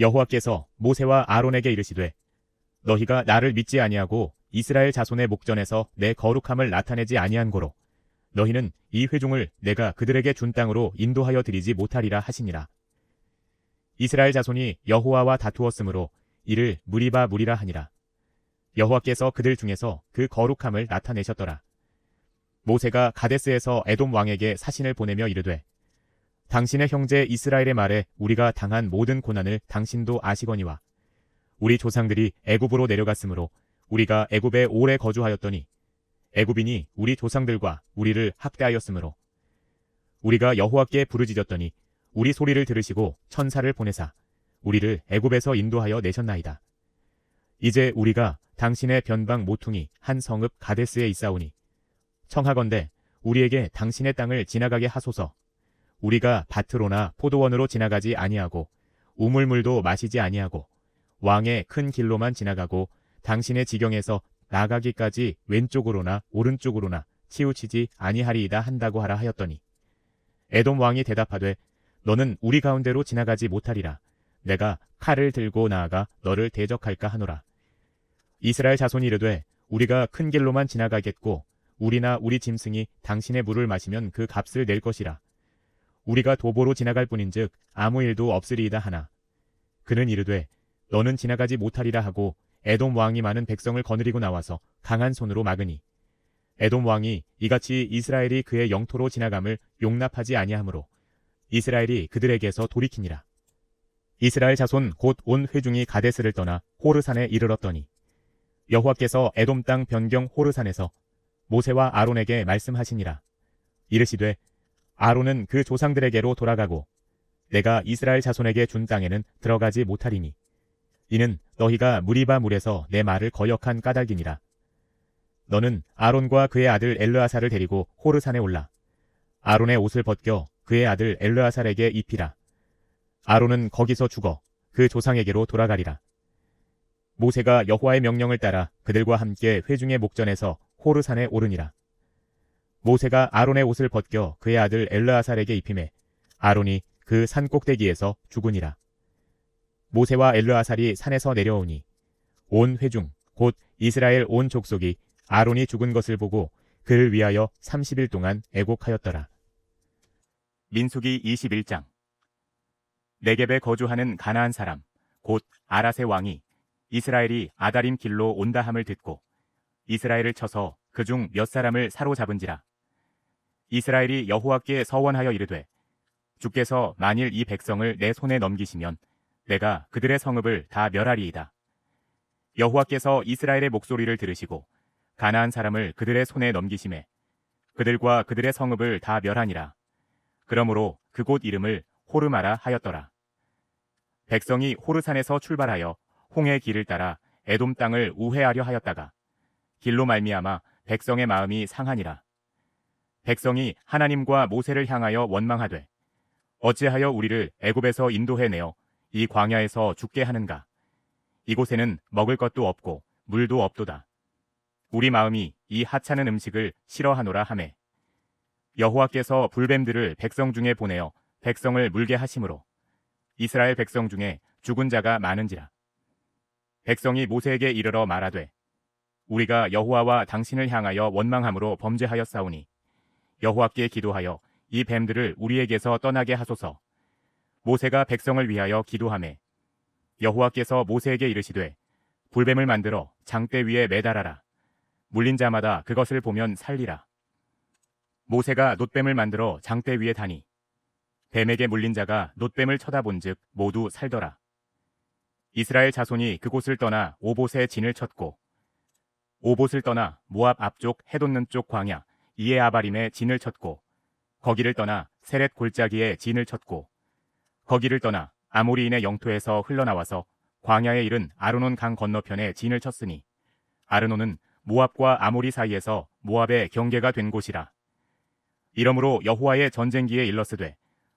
Speaker 1: 여호와께서 모세와 아론에게 이르시되 너희가 나를 믿지 아니하고 이스라엘 자손의 목전에서 내 거룩함을 나타내지 아니한 고로 너희는 이 회중을 내가 그들에게 준 땅으로 인도하여 드리지 못하리라 하시니라. 이스라엘 자손이 여호와와 다투었으므로 이를 무리바 무리라 하니라. 여호와께서 그들 중에서 그 거룩함을 나타내셨더라. 모세가 가데스에서 에돔 왕에게 사신을 보내며 이르되 당신의 형제 이스라엘의 말에 우리가 당한 모든 고난을 당신도 아시거니와 우리 조상들이 애굽으로 내려갔으므로 우리가 애굽에 오래 거주하였더니 애굽인이 우리 조상들과 우리를 학대하였으므로 우리가 여호와께 부르짖었더니 우리 소리를 들으시고 천사를 보내사 우리를 애굽에서 인도하여 내셨나이다. 이제 우리가 당신의 변방 모퉁이 한 성읍 가데스에 있사오니 청하건대 우리에게 당신의 땅을 지나가게 하소서. 우리가 밭으로나 포도원으로 지나가지 아니하고 우물물도 마시지 아니하고 왕의 큰 길로만 지나가고 당신의 지경에서 나가기까지 왼쪽으로나 오른쪽으로나 치우치지 아니하리이다 한다고 하라 하였더니 에돔 왕이 대답하되 너는 우리 가운데로 지나가지 못하리라. 내가 칼을 들고 나아가 너를 대적할까 하노라. 이스라엘 자손이 이르되 우리가 큰 길로만 지나가겠고 우리나 우리 짐승이 당신의 물을 마시면 그 값을 낼 것이라. 우리가 도보로 지나갈 뿐인즉 아무 일도 없으리이다 하나 그는 이르되 너는 지나가지 못하리라 하고 에돔 왕이 많은 백성을 거느리고 나와서 강한 손으로 막으니 에돔 왕이 이같이 이스라엘이 그의 영토로 지나감을 용납하지 아니하므로 이스라엘이 그들에게서 돌이키니라. 이스라엘 자손 곧 온 회중이 가데스를 떠나 호르산에 이르렀더니 여호와께서 에돔 땅 변경 호르산에서 모세와 아론에게 말씀하시니라. 이르시되 아론은 그 조상들에게로 돌아가고 내가 이스라엘 자손에게 준 땅에는 들어가지 못하리니 이는 너희가 무리바 물에서 내 말을 거역한 까닭이니라. 너는 아론과 그의 아들 엘르아살을 데리고 호르산에 올라 아론의 옷을 벗겨 그의 아들 엘르아살에게 입히라. 아론은 거기서 죽어 그 조상에게로 돌아가리라. 모세가 여호와의 명령을 따라 그들과 함께 회중의 목전에서 호르산에 오르니라. 모세가 아론의 옷을 벗겨 그의 아들 엘르아살에게 입히매 아론이 그 산 꼭대기에서 죽으니라. 모세와 엘르아살이 산에서 내려오니 온 회중 곧 이스라엘 온 족속이 아론이 죽은 것을 보고 그를 위하여 30일 동안 애곡하였더라. 민수기 21장. 네겝에 거주하는 가나안 사람 곧 아랏의 왕이 이스라엘이 아다림 길로 온다 함을 듣고 이스라엘을 쳐서 그중 몇 사람을 사로잡은지라. 이스라엘이 여호와께 서원하여 이르되 주께서 만일 이 백성을 내 손에 넘기시면 내가 그들의 성읍을 다 멸하리이다. 여호와께서 이스라엘의 목소리를 들으시고 가나안 사람을 그들의 손에 넘기심에 그들과 그들의 성읍을 다 멸하니라. 그러므로 그곳 이름을 호르마라 하였더라. 백성이 호르산에서 출발하여 홍해 길을 따라 에돔 땅을 우회하려 하였다가 길로 말미암아 백성의 마음이 상하니라. 백성이 하나님과 모세를 향하여 원망하되 어찌하여 우리를 애굽에서 인도해내어 이 광야에서 죽게 하는가. 이곳에는 먹을 것도 없고 물도 없도다. 우리 마음이 이 하찮은 음식을 싫어하노라 하매 여호와께서 불뱀들을 백성 중에 보내어 백성을 물게 하심으로 이스라엘 백성 중에 죽은 자가 많은지라. 백성이 모세에게 이르러 말하되 우리가 여호와와 당신을 향하여 원망함으로 범죄하였사오니 여호와께 기도하여 이 뱀들을 우리에게서 떠나게 하소서. 모세가 백성을 위하여 기도하매 여호와께서 모세에게 이르시되 불뱀을 만들어 장대 위에 매달아라. 물린 자마다 그것을 보면 살리라. 모세가 놋뱀을 만들어 장대 위에 다니 뱀에게 물린 자가 놋뱀을 쳐다본즉 모두 살더라. 이스라엘 자손이 그곳을 떠나 오봇에 진을 쳤고 오봇을 떠나 모압 앞쪽 해돋는 쪽 광야 이에아바림에 진을 쳤고 거기를 떠나 세렛 골짜기에 진을 쳤고 거기를 떠나 아모리인의 영토에서 흘러나와서 광야에 이른 아르논 강 건너편에 진을 쳤으니 아르논은 모압과 아모리 사이에서 모압의 경계가 된 곳이라. 이러므로 여호와의 전쟁기에 일렀으되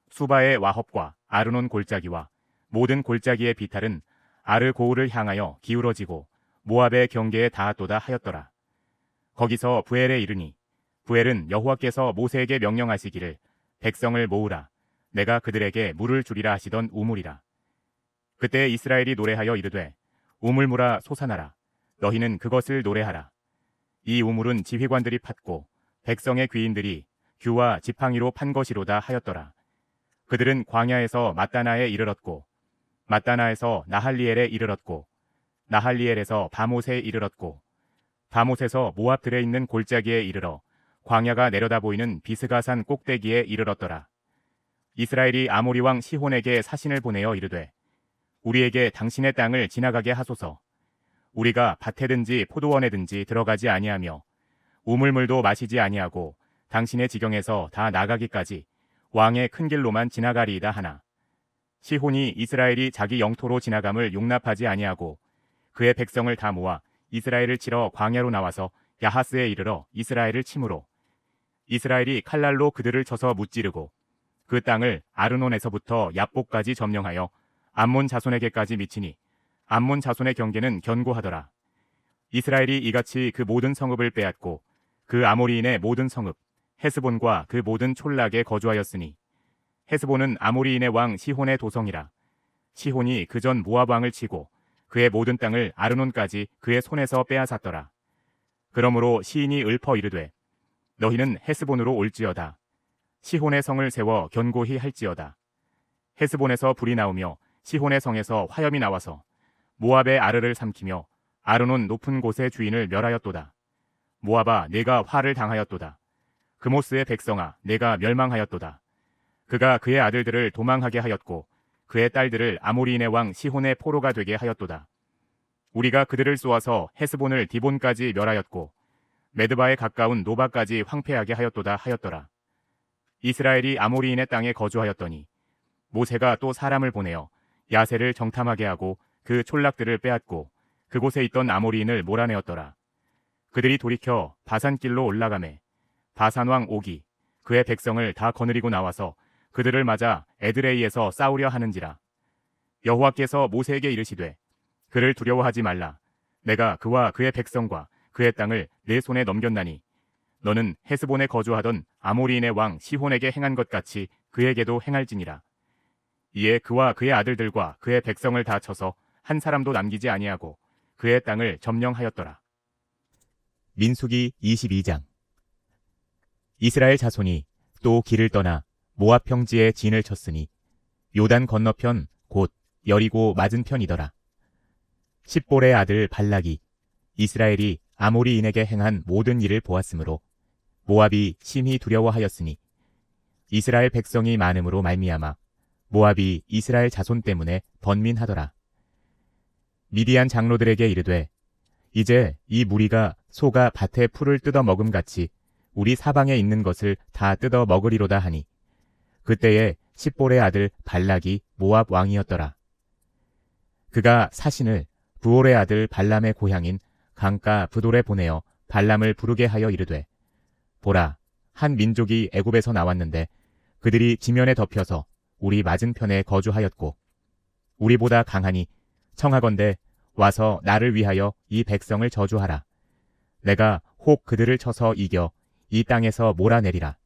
Speaker 1: 수바의 와헙과 아르논 골짜기와 모든 골짜기의 비탈은 아르고우를 향하여 기울어지고 모압의 경계에 닿았도다 하였더라. 거기서 부엘에 이르니 부엘은 여호와께서 모세에게 명령하시기를 백성을 모으라. 내가 그들에게 물을 주리라 하시던 우물이라. 그때 이스라엘이 노래하여 이르되 우물물아 솟아나라. 너희는 그것을 노래하라. 이 우물은 지휘관들이 팠고 백성의 귀인들이 규와 지팡이로 판 것이로다 하였더라. 그들은 광야에서 마따나에 이르렀고 마따나에서 나할리엘에 이르렀고 나할리엘에서 바못에 이르렀고 바못에서 모압들에 있는 골짜기에 이르러 광야가 내려다 보이는 비스가산 꼭대기에 이르렀더라. 이스라엘이 아모리 왕 시혼에게 사신을 보내어 이르되 우리에게 당신의 땅을 지나가게 하소서. 우리가 밭에든지 포도원에든지 들어가지 아니하며 우물물도 마시지 아니하고 당신의 지경에서 다 나가기까지 왕의 큰 길로만 지나가리이다 하나 시혼이 이스라엘이 자기 영토로 지나감을 용납하지 아니하고 그의 백성을 다 모아 이스라엘을 치러 광야로 나와서 야하스에 이르러 이스라엘을 치므로 이스라엘이 칼날로 그들을 쳐서 무찌르고 그 땅을 아르논에서부터 얍복까지 점령하여 암몬 자손에게까지 미치니 암몬 자손의 경계는 견고하더라. 이스라엘이 이같이 그 모든 성읍을 빼앗고 그 아모리인의 모든 성읍 헤스본과 그 모든 촌락에 거주하였으니 헤스본은 아모리인의 왕 시혼의 도성이라. 시혼이 그전 모압 왕을 치고 그의 모든 땅을 아르논까지 그의 손에서 빼앗았더라. 그러므로 시인이 읊어 이르되 너희는 헤스본으로 올지어다. 시혼의 성을 세워 견고히 할지어다. 헤스본에서 불이 나오며 시혼의 성에서 화염이 나와서 모압의 아르를 삼키며 아르논 높은 곳의 주인을 멸하였도다. 모압아 내가 화를 당하였도다. 그모스의 백성아 내가 멸망하였도다. 그가 그의 아들들을 도망하게 하였고 그의 딸들을 아모리인의 왕 시혼의 포로가 되게 하였도다. 우리가 그들을 쏘아서 헤스본을 디본까지 멸하였고 메드바에 가까운 노바까지 황폐하게 하였도다 하였더라. 이스라엘이 아모리인의 땅에 거주하였더니 모세가 또 사람을 보내어 야세를 정탐하게 하고 그 촌락들을 빼앗고 그곳에 있던 아모리인을 몰아내었더라. 그들이 돌이켜 바산길로 올라가매 바산왕 옥이 그의 백성을 다 거느리고 나와서 그들을 맞아 에드레이에서 싸우려 하는지라. 여호와께서 모세에게 이르시되 그를 두려워하지 말라. 내가 그와 그의 백성과 그의 땅을 내 손에 넘겼나니 너는 헤스본에 거주하던 아모리인의 왕 시혼에게 행한 것 같이 그에게도 행할지니라. 이에 그와 그의 아들들과 그의 백성을 다 쳐서 한 사람도 남기지 아니하고 그의 땅을 점령하였더라. 민수기 22장. 이스라엘 자손이 또 길을 떠나 모압 평지에 진을 쳤으니 요단 건너편 곧 여리고 맞은편이더라. 십볼의 아들 발락이 이스라엘이 아모리인에게 행한 모든 일을 보았으므로 모압이 심히 두려워하였으니 이스라엘 백성이 많음으로 말미암아 모압이 이스라엘 자손 때문에 번민하더라. 미디안 장로들에게 이르되 이제 이 무리가 소가 밭에 풀을 뜯어 먹음같이 우리 사방에 있는 것을 다 뜯어 먹으리로다 하니 그때에 십볼의 아들 발락이 모압 왕이었더라. 그가 사신을 부올의 아들 발람의 고향인 강가 브돌에 보내어 발람을 부르게 하여 이르되 보라 한 민족이 애굽에서 나왔는데 그들이 지면에 덮여서 우리 맞은편에 거주하였고 우리보다 강하니 청하건대 와서 나를 위하여 이 백성을 저주하라. 내가 혹 그들을 쳐서 이겨 이 땅에서 몰아내리라.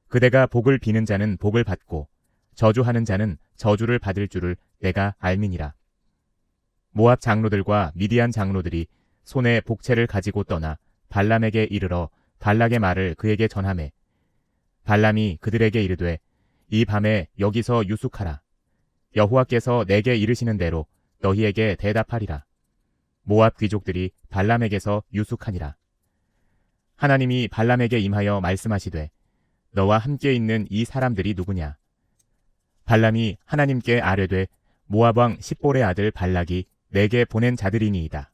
Speaker 1: 그대가 복을 비는 자는 복을 받고 저주하는 자는 저주를 받을 줄을 내가 알미니라. 모압 장로들과 미디안 장로들이 손에 복채를 가지고 떠나 발람에게 이르러 발락의 말을 그에게 전하매 발람이 그들에게 이르되 이 밤에 여기서 유숙하라. 여호와께서 내게 이르시는 대로 너희에게 대답하리라. 모압 귀족들이 발람에게서 유숙하니라. 하나님이 발람에게 임하여 말씀하시되 너와 함께 있는 이 사람들이 누구냐? 발람이 하나님께 아뢰되 모압 왕 십볼의 아들 발락이 내게 보낸 자들이니이다.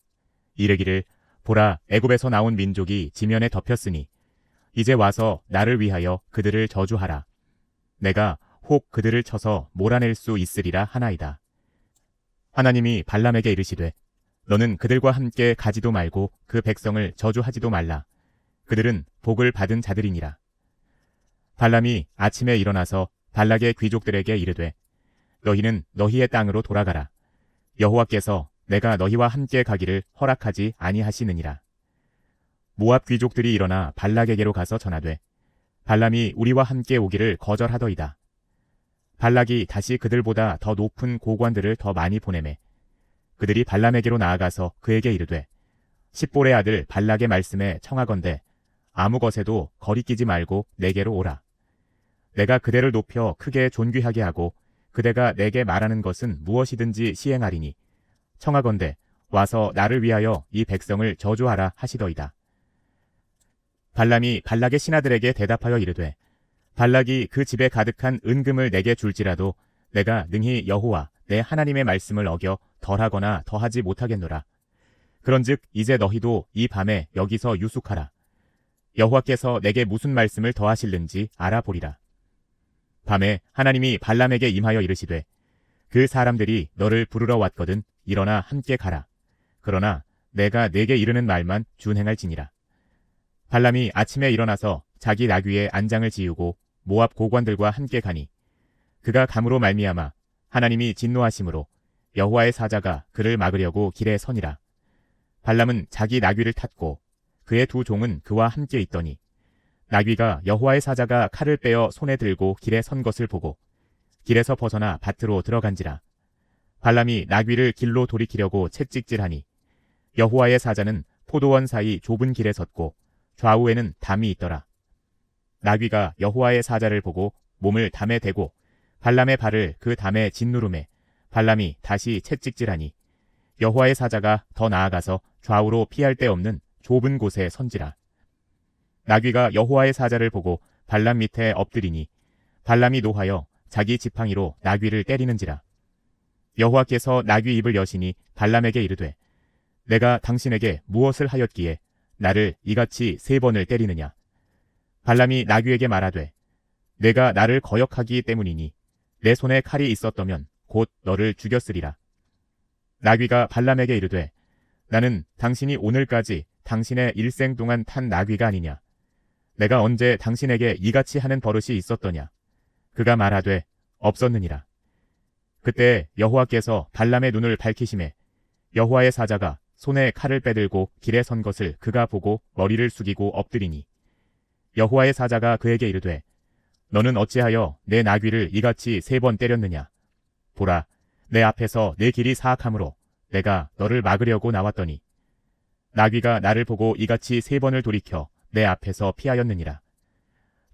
Speaker 1: 이르기를 보라 애굽에서 나온 민족이 지면에 덮였으니 이제 와서 나를 위하여 그들을 저주하라. 내가 혹 그들을 쳐서 몰아낼 수 있으리라 하나이다. 하나님이 발람에게 이르시되 너는 그들과 함께 가지도 말고 그 백성을 저주하지도 말라. 그들은 복을 받은 자들이니라. 발람이 아침에 일어나서 발락의 귀족들에게 이르되 너희는 너희의 땅으로 돌아가라. 여호와께서 내가 너희와 함께 가기를 허락하지 아니하시느니라. 모압 귀족들이 일어나 발락에게로 가서 전하되 발람이 우리와 함께 오기를 거절하더이다. 발락이 다시 그들보다 더 높은 고관들을 더 많이 보내매 그들이 발람에게로 나아가서 그에게 이르되 십볼의 아들 발락의 말씀에 청하건대 아무 것에도 거리끼지 말고 내게로 오라. 내가 그대를 높여 크게 존귀하게 하고 그대가 내게 말하는 것은 무엇이든지 시행하리니 청하건대 와서 나를 위하여 이 백성을 저주하라 하시더이다. 발람이 발락의 신하들에게 대답하여 이르되 발락이 그 집에 가득한 은금을 내게 줄지라도 내가 능히 여호와 내 하나님의 말씀을 어겨 덜하거나 더하지 못하겠노라. 그런즉 이제 너희도 이 밤에 여기서 유숙하라. 여호와께서 내게 무슨 말씀을 더하실는지 알아보리라. 밤에 하나님이 발람에게 임하여 이르시되 그 사람들이 너를 부르러 왔거든 일어나 함께 가라. 그러나 내가 네게 이르는 말만 준행할지니라. 발람이 아침에 일어나서 자기 나귀의 안장을 지우고 모압 고관들과 함께 가니 그가 감으로 말미암아 하나님이 진노하심으로 여호와의 사자가 그를 막으려고 길에 서니라. 발람은 자기 나귀를 탔고 그의 두 종은 그와 함께 있더니 나귀가 여호와의 사자가 칼을 빼어 손에 들고 길에 선 것을 보고 길에서 벗어나 밭으로 들어간지라. 발람이 나귀를 길로 돌이키려고 채찍질하니 여호와의 사자는 포도원 사이 좁은 길에 섰고 좌우에는 담이 있더라. 나귀가 여호와의 사자를 보고 몸을 담에 대고 발람의 발을 그 담에 짓누름에 발람이 다시 채찍질하니 여호와의 사자가 더 나아가서 좌우로 피할 데 없는 좁은 곳에 선지라. 나귀가 여호와의 사자를 보고 발람 밑에 엎드리니 발람이 노하여 자기 지팡이로 나귀를 때리는지라. 여호와께서 나귀 입을 여시니 발람에게 이르되 내가 당신에게 무엇을 하였기에 나를 이같이 3번을 때리느냐. 발람이 나귀에게 말하되 내가 나를 거역하기 때문이니 내 손에 칼이 있었더면 곧 너를 죽였으리라. 나귀가 발람에게 이르되 나는 당신이 오늘까지 당신의 일생 동안 탄 나귀가 아니냐. 내가 언제 당신에게 이같이 하는 버릇이 있었더냐. 그가 말하되 없었느니라. 그때 여호와께서 발람의 눈을 밝히심에 여호와의 사자가 손에 칼을 빼들고 길에 선 것을 그가 보고 머리를 숙이고 엎드리니 여호와의 사자가 그에게 이르되 너는 어찌하여 내 나귀를 이같이 3번 때렸느냐. 보라, 내 앞에서 내 길이 사악하므로 내가 너를 막으려고 나왔더니 나귀가 나를 보고 이같이 3번을 돌이켜 내 앞에서 피하였느니라.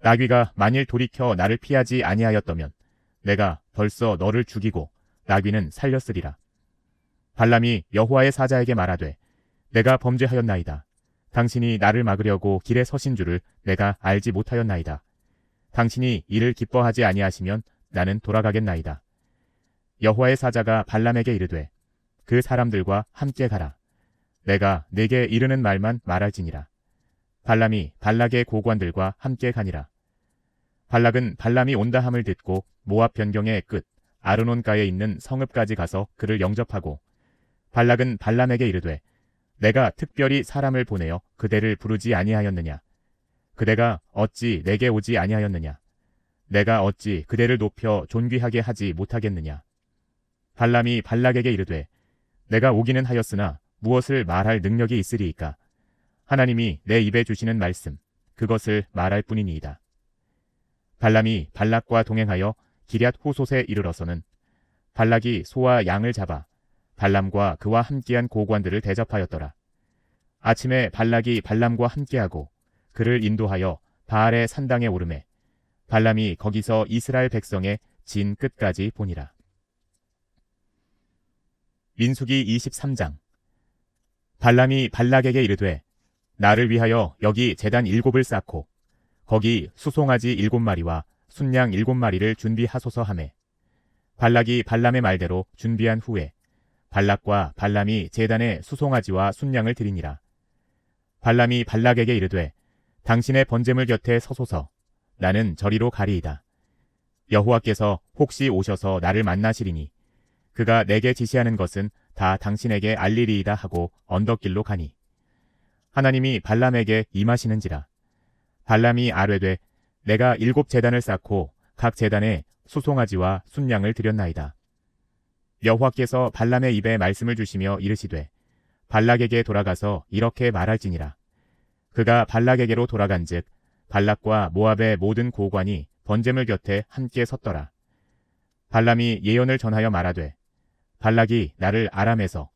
Speaker 1: 나귀가 만일 돌이켜 나를 피하지 아니하였더면 내가 벌써 너를 죽이고 나귀는 살렸으리라. 발람이 여호와의 사자에게 말하되 내가 범죄하였나이다. 당신이 나를 막으려고 길에 서신 줄을 내가 알지 못하였나이다. 당신이 이를 기뻐하지 아니하시면 나는 돌아가겠나이다. 여호와의 사자가 발람에게 이르되 그 사람들과 함께 가라. 내가 네게 이르는 말만 말할지니라. 발람이 발락의 고관들과 함께 가니라. 발락은 발람이 온다 함을 듣고 모압 변경의 끝 아르논가에 있는 성읍까지 가서 그를 영접하고 발락은 발람에게 이르되 내가 특별히 사람을 보내어 그대를 부르지 아니하였느냐. 그대가 어찌 내게 오지 아니하였느냐. 내가 어찌 그대를 높여 존귀하게 하지 못하겠느냐. 발람이 발락에게 이르되 내가 오기는 하였으나 무엇을 말할 능력이 있으리이까. 하나님이 내 입에 주시는 말씀 그것을 말할 뿐이니이다. 발람이 발락과 동행하여 기럇 후솥에 이르러서는 발락이 소와 양을 잡아 발람과 그와 함께한 고관들을 대접하였더라. 아침에 발락이 발람과 함께하고 그를 인도하여 바알의 산당에 오르매 발람이 거기서 이스라엘 백성의 진 끝까지 보니라. 민수기 23장. 발람이 발락에게 이르되 나를 위하여 여기 제단 7을 쌓고 거기 수송아지 7마리와 순양 7마리를 준비하소서 하매 발락이 발람의 말대로 준비한 후에 발락과 발람이 제단에 수송아지와 순양을 드리니라. 발람이 발락에게 이르되 당신의 번제물 곁에 서소서. 나는 저리로 가리이다. 여호와께서 혹시 오셔서 나를 만나시리니 그가 내게 지시하는 것은 다 당신에게 알리리이다 하고 언덕길로 가니 하나님이 발람에게 임하시는지라. 발람이 아뢰되 내가 7제단을 쌓고 각 제단에 수송아지와 순양을 드렸나이다. 여호와께서 발람의 입에 말씀을 주시며 이르시되 발락에게 돌아가서 이렇게 말할지니라. 그가 발락에게로 돌아간즉 발락과 모압의 모든 고관이 번제물 곁에 함께 섰더라. 발람이 예언을 전하여 말하되 발락이 나를 아람에서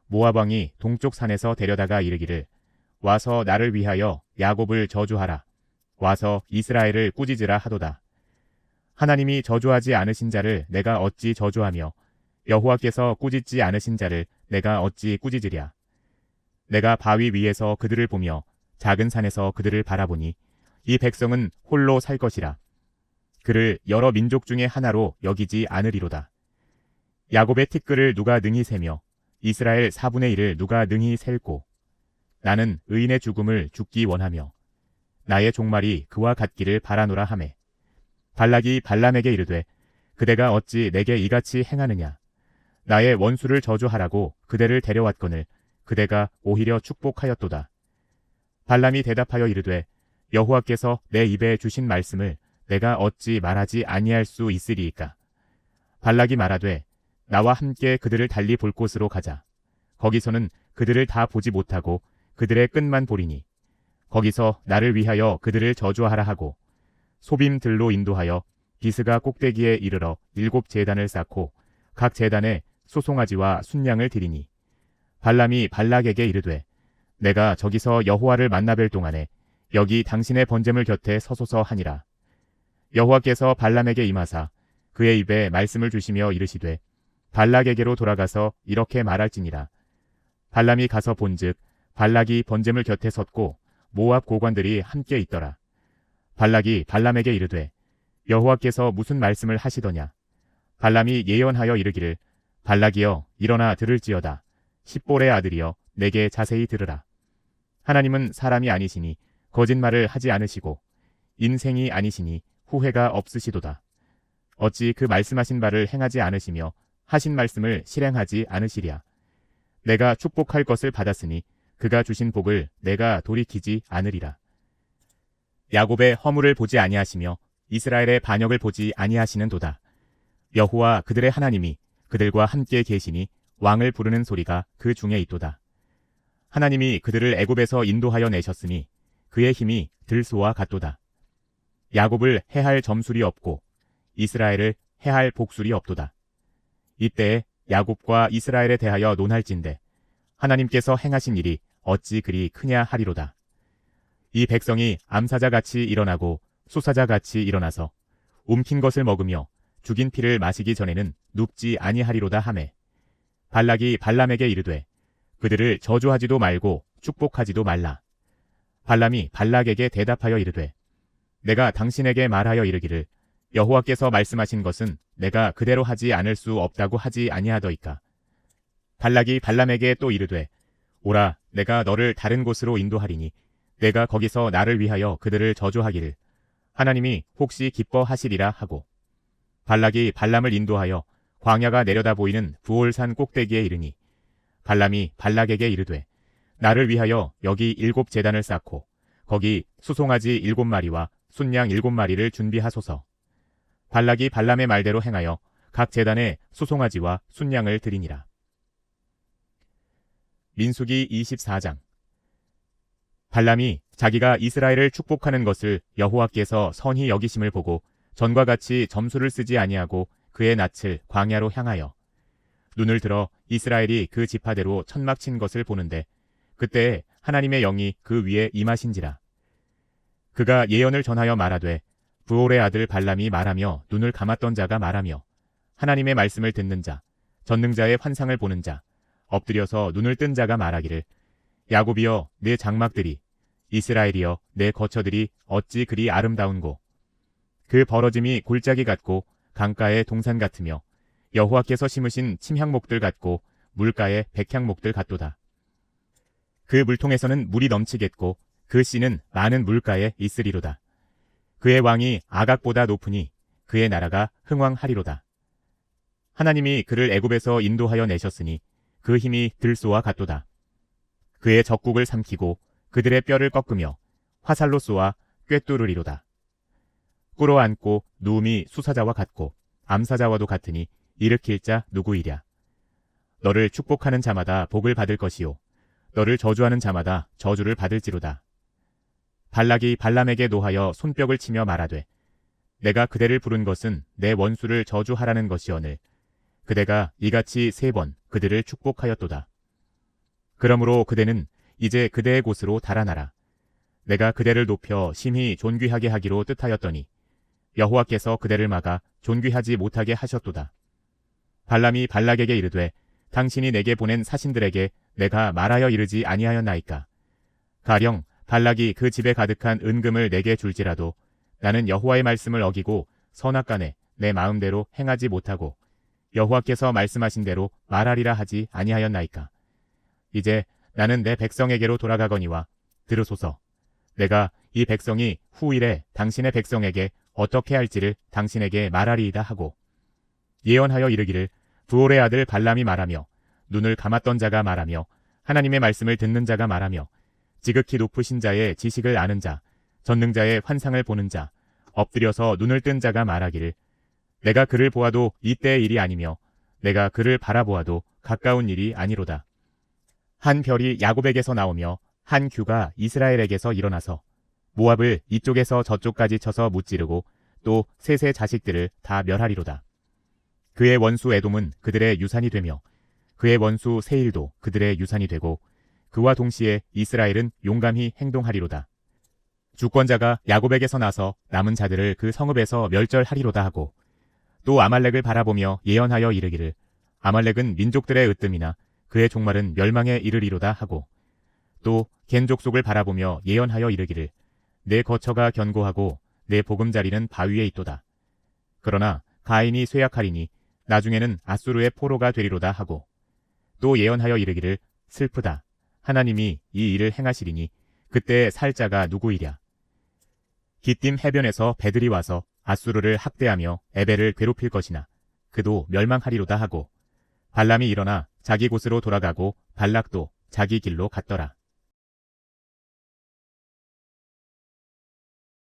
Speaker 1: 모압 왕이 동쪽 산에서 데려다가 이르기를 와서 나를 위하여 야곱을 저주하라. 와서 이스라엘을 꾸짖으라 하도다. 하나님이 저주하지 않으신 자를 내가 어찌 저주하며 여호와께서 꾸짖지 않으신 자를 내가 어찌 꾸짖으랴. 내가 바위 위에서 그들을 보며 작은 산에서 그들을 바라보니 이 백성은 홀로 살 것이라. 그를 여러 민족 중에 하나로 여기지 않으리로다. 야곱의 티끌을 누가 능히 세며 이스라엘 4분의 1을 누가 능히 셀고 나는 의인의 죽음을 죽기 원하며 나의 종말이 그와 같기를 바라노라 하매 발락이 발람에게 이르되 그대가 어찌 내게 이같이 행하느냐. 나의 원수를 저주하라고 그대를 데려왔거늘 그대가 오히려 축복하였도다. 발람이 대답하여 이르되 여호와께서 내 입에 주신 말씀을 내가 어찌 말하지 아니할 수 있으리이까. 발락이 말하되 나와 함께 그들을 달리 볼 곳으로 가자. 거기서는 그들을 다 보지 못하고 그들의 끝만 보리니 거기서 나를 위하여 그들을 저주하라 하고 소빔들로 인도하여 비스가 꼭대기에 이르러 7 제단을 쌓고 각 제단에 소송아지와 순양을 드리니 발람이 발락에게 이르되 내가 저기서 여호와를 만나뵐 동안에 여기 당신의 번제물 곁에 서소서 하니라. 여호와께서 발람에게 임하사 그의 입에 말씀을 주시며 이르시되 발락에게로 돌아가서 이렇게 말할지니라. 발람이 가서 본즉 발락이 번제물 곁에 섰고 모압 고관들이 함께 있더라. 발락이 발람에게 이르되 여호와께서 무슨 말씀을 하시더냐. 발람이 예언하여 이르기를 발락이여 일어나 들을지어다. 십볼의 아들이여 내게 자세히 들으라. 하나님은 사람이 아니시니 거짓말을 하지 않으시고 인생이 아니시니 후회가 없으시도다. 어찌 그 말씀하신 바를 행하지 않으시며 하신 말씀을 실행하지 않으시랴. 내가 축복할 것을 받았으니 그가 주신 복을 내가 돌이키지 않으리라. 야곱의 허물을 보지 아니하시며 이스라엘의 반역을 보지 아니하시는도다. 여호와 그들의 하나님이 그들과 함께 계시니 왕을 부르는 소리가 그 중에 있도다. 하나님이 그들을 애굽에서 인도하여 내셨으니 그의 힘이 들소와 같도다. 야곱을 해할 점술이 없고 이스라엘을 해할 복술이 없도다. 이때에 야곱과 이스라엘에 대하여 논할진대 하나님께서 행하신 일이 어찌 그리 크냐 하리로다. 이 백성이 암사자같이 일어나고 수사자같이 일어나서 움킨 것을 먹으며 죽인 피를 마시기 전에는 눕지 아니하리로다 하매 발락이 발람에게 이르되 그들을 저주하지도 말고 축복하지도 말라. 발람이 발락에게 대답하여 이르되 내가 당신에게 말하여 이르기를 여호와께서 말씀하신 것은 내가 그대로 하지 않을 수 없다고 하지 아니하더이까. 발락이 발람에게 또 이르되 오라 내가 너를 다른 곳으로 인도하리니 내가 거기서 나를 위하여 그들을 저주하기를 하나님이 혹시 기뻐하시리라 하고 발락이 발람을 인도하여 광야가 내려다 보이는 부올산 꼭대기에 이르니 발람이 발락에게 이르되 나를 위하여 여기 7 제단을 쌓고 거기 수송아지 7마리와 순양 7마리를 준비하소서. 발락이 발람의 말대로 행하여 각 제단에 수송아지와 순양을 드리니라. 민수기 24장. 발람이 자기가 이스라엘을 축복하는 것을 여호와께서 선히 여기심을 보고 전과 같이 점수를 쓰지 아니하고 그의 낯을 광야로 향하여 눈을 들어 이스라엘이 그 지파대로 천막 친 것을 보는데 그때 하나님의 영이 그 위에 임하신지라. 그가 예언을 전하여 말하되 부올의 아들 발람이 말하며 눈을 감았던 자가 말하며 하나님의 말씀을 듣는 자 전능자의 환상을 보는 자 엎드려서 눈을 뜬 자가 말하기를 야곱이여 내 장막들이 이스라엘이여 내 거처들이 어찌 그리 아름다운고 그 벌어짐이 골짜기 같고 강가의 동산 같으며 여호와께서 심으신 침향목들 같고 물가의 백향목들 같도다. 그 물통에서는 물이 넘치겠고 그 씨는 많은 물가에 있으리로다. 그의 왕이 아각보다 높으니 그의 나라가 흥왕하리로다. 하나님이 그를 애굽에서 인도하여 내셨으니 그 힘이 들소와 같도다. 그의 적국을 삼키고 그들의 뼈를 꺾으며 화살로 쏘아 꿰뚫으리로다. 꿇어 앉고 누움이 수사자와 같고 암사자와도 같으니 일으킬 자 누구이랴. 너를 축복하는 자마다 복을 받을 것이요 너를 저주하는 자마다 저주를 받을지로다. 발락이 발람에게 노하여 손뼉을 치며 말하되 내가 그대를 부른 것은 내 원수를 저주하라는 것이오늘 그대가 이같이 3번 그들을 축복하였도다. 그러므로 그대는 이제 그대의 곳으로 달아나라. 내가 그대를 높여 심히 존귀하게 하기로 뜻하였더니 여호와께서 그대를 막아 존귀하지 못하게 하셨도다. 발람이 발락에게 이르되 당신이 내게 보낸 사신들에게 내가 말하여 이르지 아니하였나이까. 가령 발락이 그 집에 가득한 은금을 내게 줄지라도 나는 여호와의 말씀을 어기고 선악간에 내 마음대로 행하지 못하고 여호와께서 말씀하신 대로 말하리라 하지 아니하였나이까. 이제 나는 내 백성에게로 돌아가거니와 들으소서. 내가 이 백성이 후일에 당신의 백성에게 어떻게 할지를 당신에게 말하리이다 하고 예언하여 이르기를 부올의 아들 발람이 말하며 눈을 감았던 자가 말하며 하나님의 말씀을 듣는 자가 말하며 지극히 높으신 자의 지식을 아는 자 전능자의 환상을 보는 자 엎드려서 눈을 뜬 자가 말하기를 내가 그를 보아도 이때의 일이 아니며 내가 그를 바라보아도 가까운 일이 아니로다. 한 별이 야곱에게서 나오며 한 규가 이스라엘에게서 일어나서 모압을 이쪽에서 저쪽까지 쳐서 무찌르고 또 셋의 자식들을 다 멸하리로다. 그의 원수 에돔은 그들의 유산이 되며 그의 원수 세일도 그들의 유산이 되고 그와 동시에 이스라엘은 용감히 행동하리로다. 주권자가 야곱에게서 나서 남은 자들을 그 성읍에서 멸절하리로다 하고 또 아말렉을 바라보며 예언하여 이르기를 아말렉은 민족들의 으뜸이나 그의 종말은 멸망에 이르리로다 하고 또 겐 족속을 바라보며 예언하여 이르기를 내 거처가 견고하고 내 보금자리는 바위에 있도다. 그러나 가인이 쇠약하리니 나중에는 아수르의 포로가 되리로다 하고 또 예언하여 이르기를 슬프다. 하나님이 이 일을 행하시리니 그때 살 자가 누구이랴. 기띔 해변에서 배들이 와서 아수르를 학대하며 에벨을 괴롭힐 것이나 그도 멸망하리로다 하고 발람이 일어나 자기 곳으로 돌아가고 발락도 자기 길로 갔더라.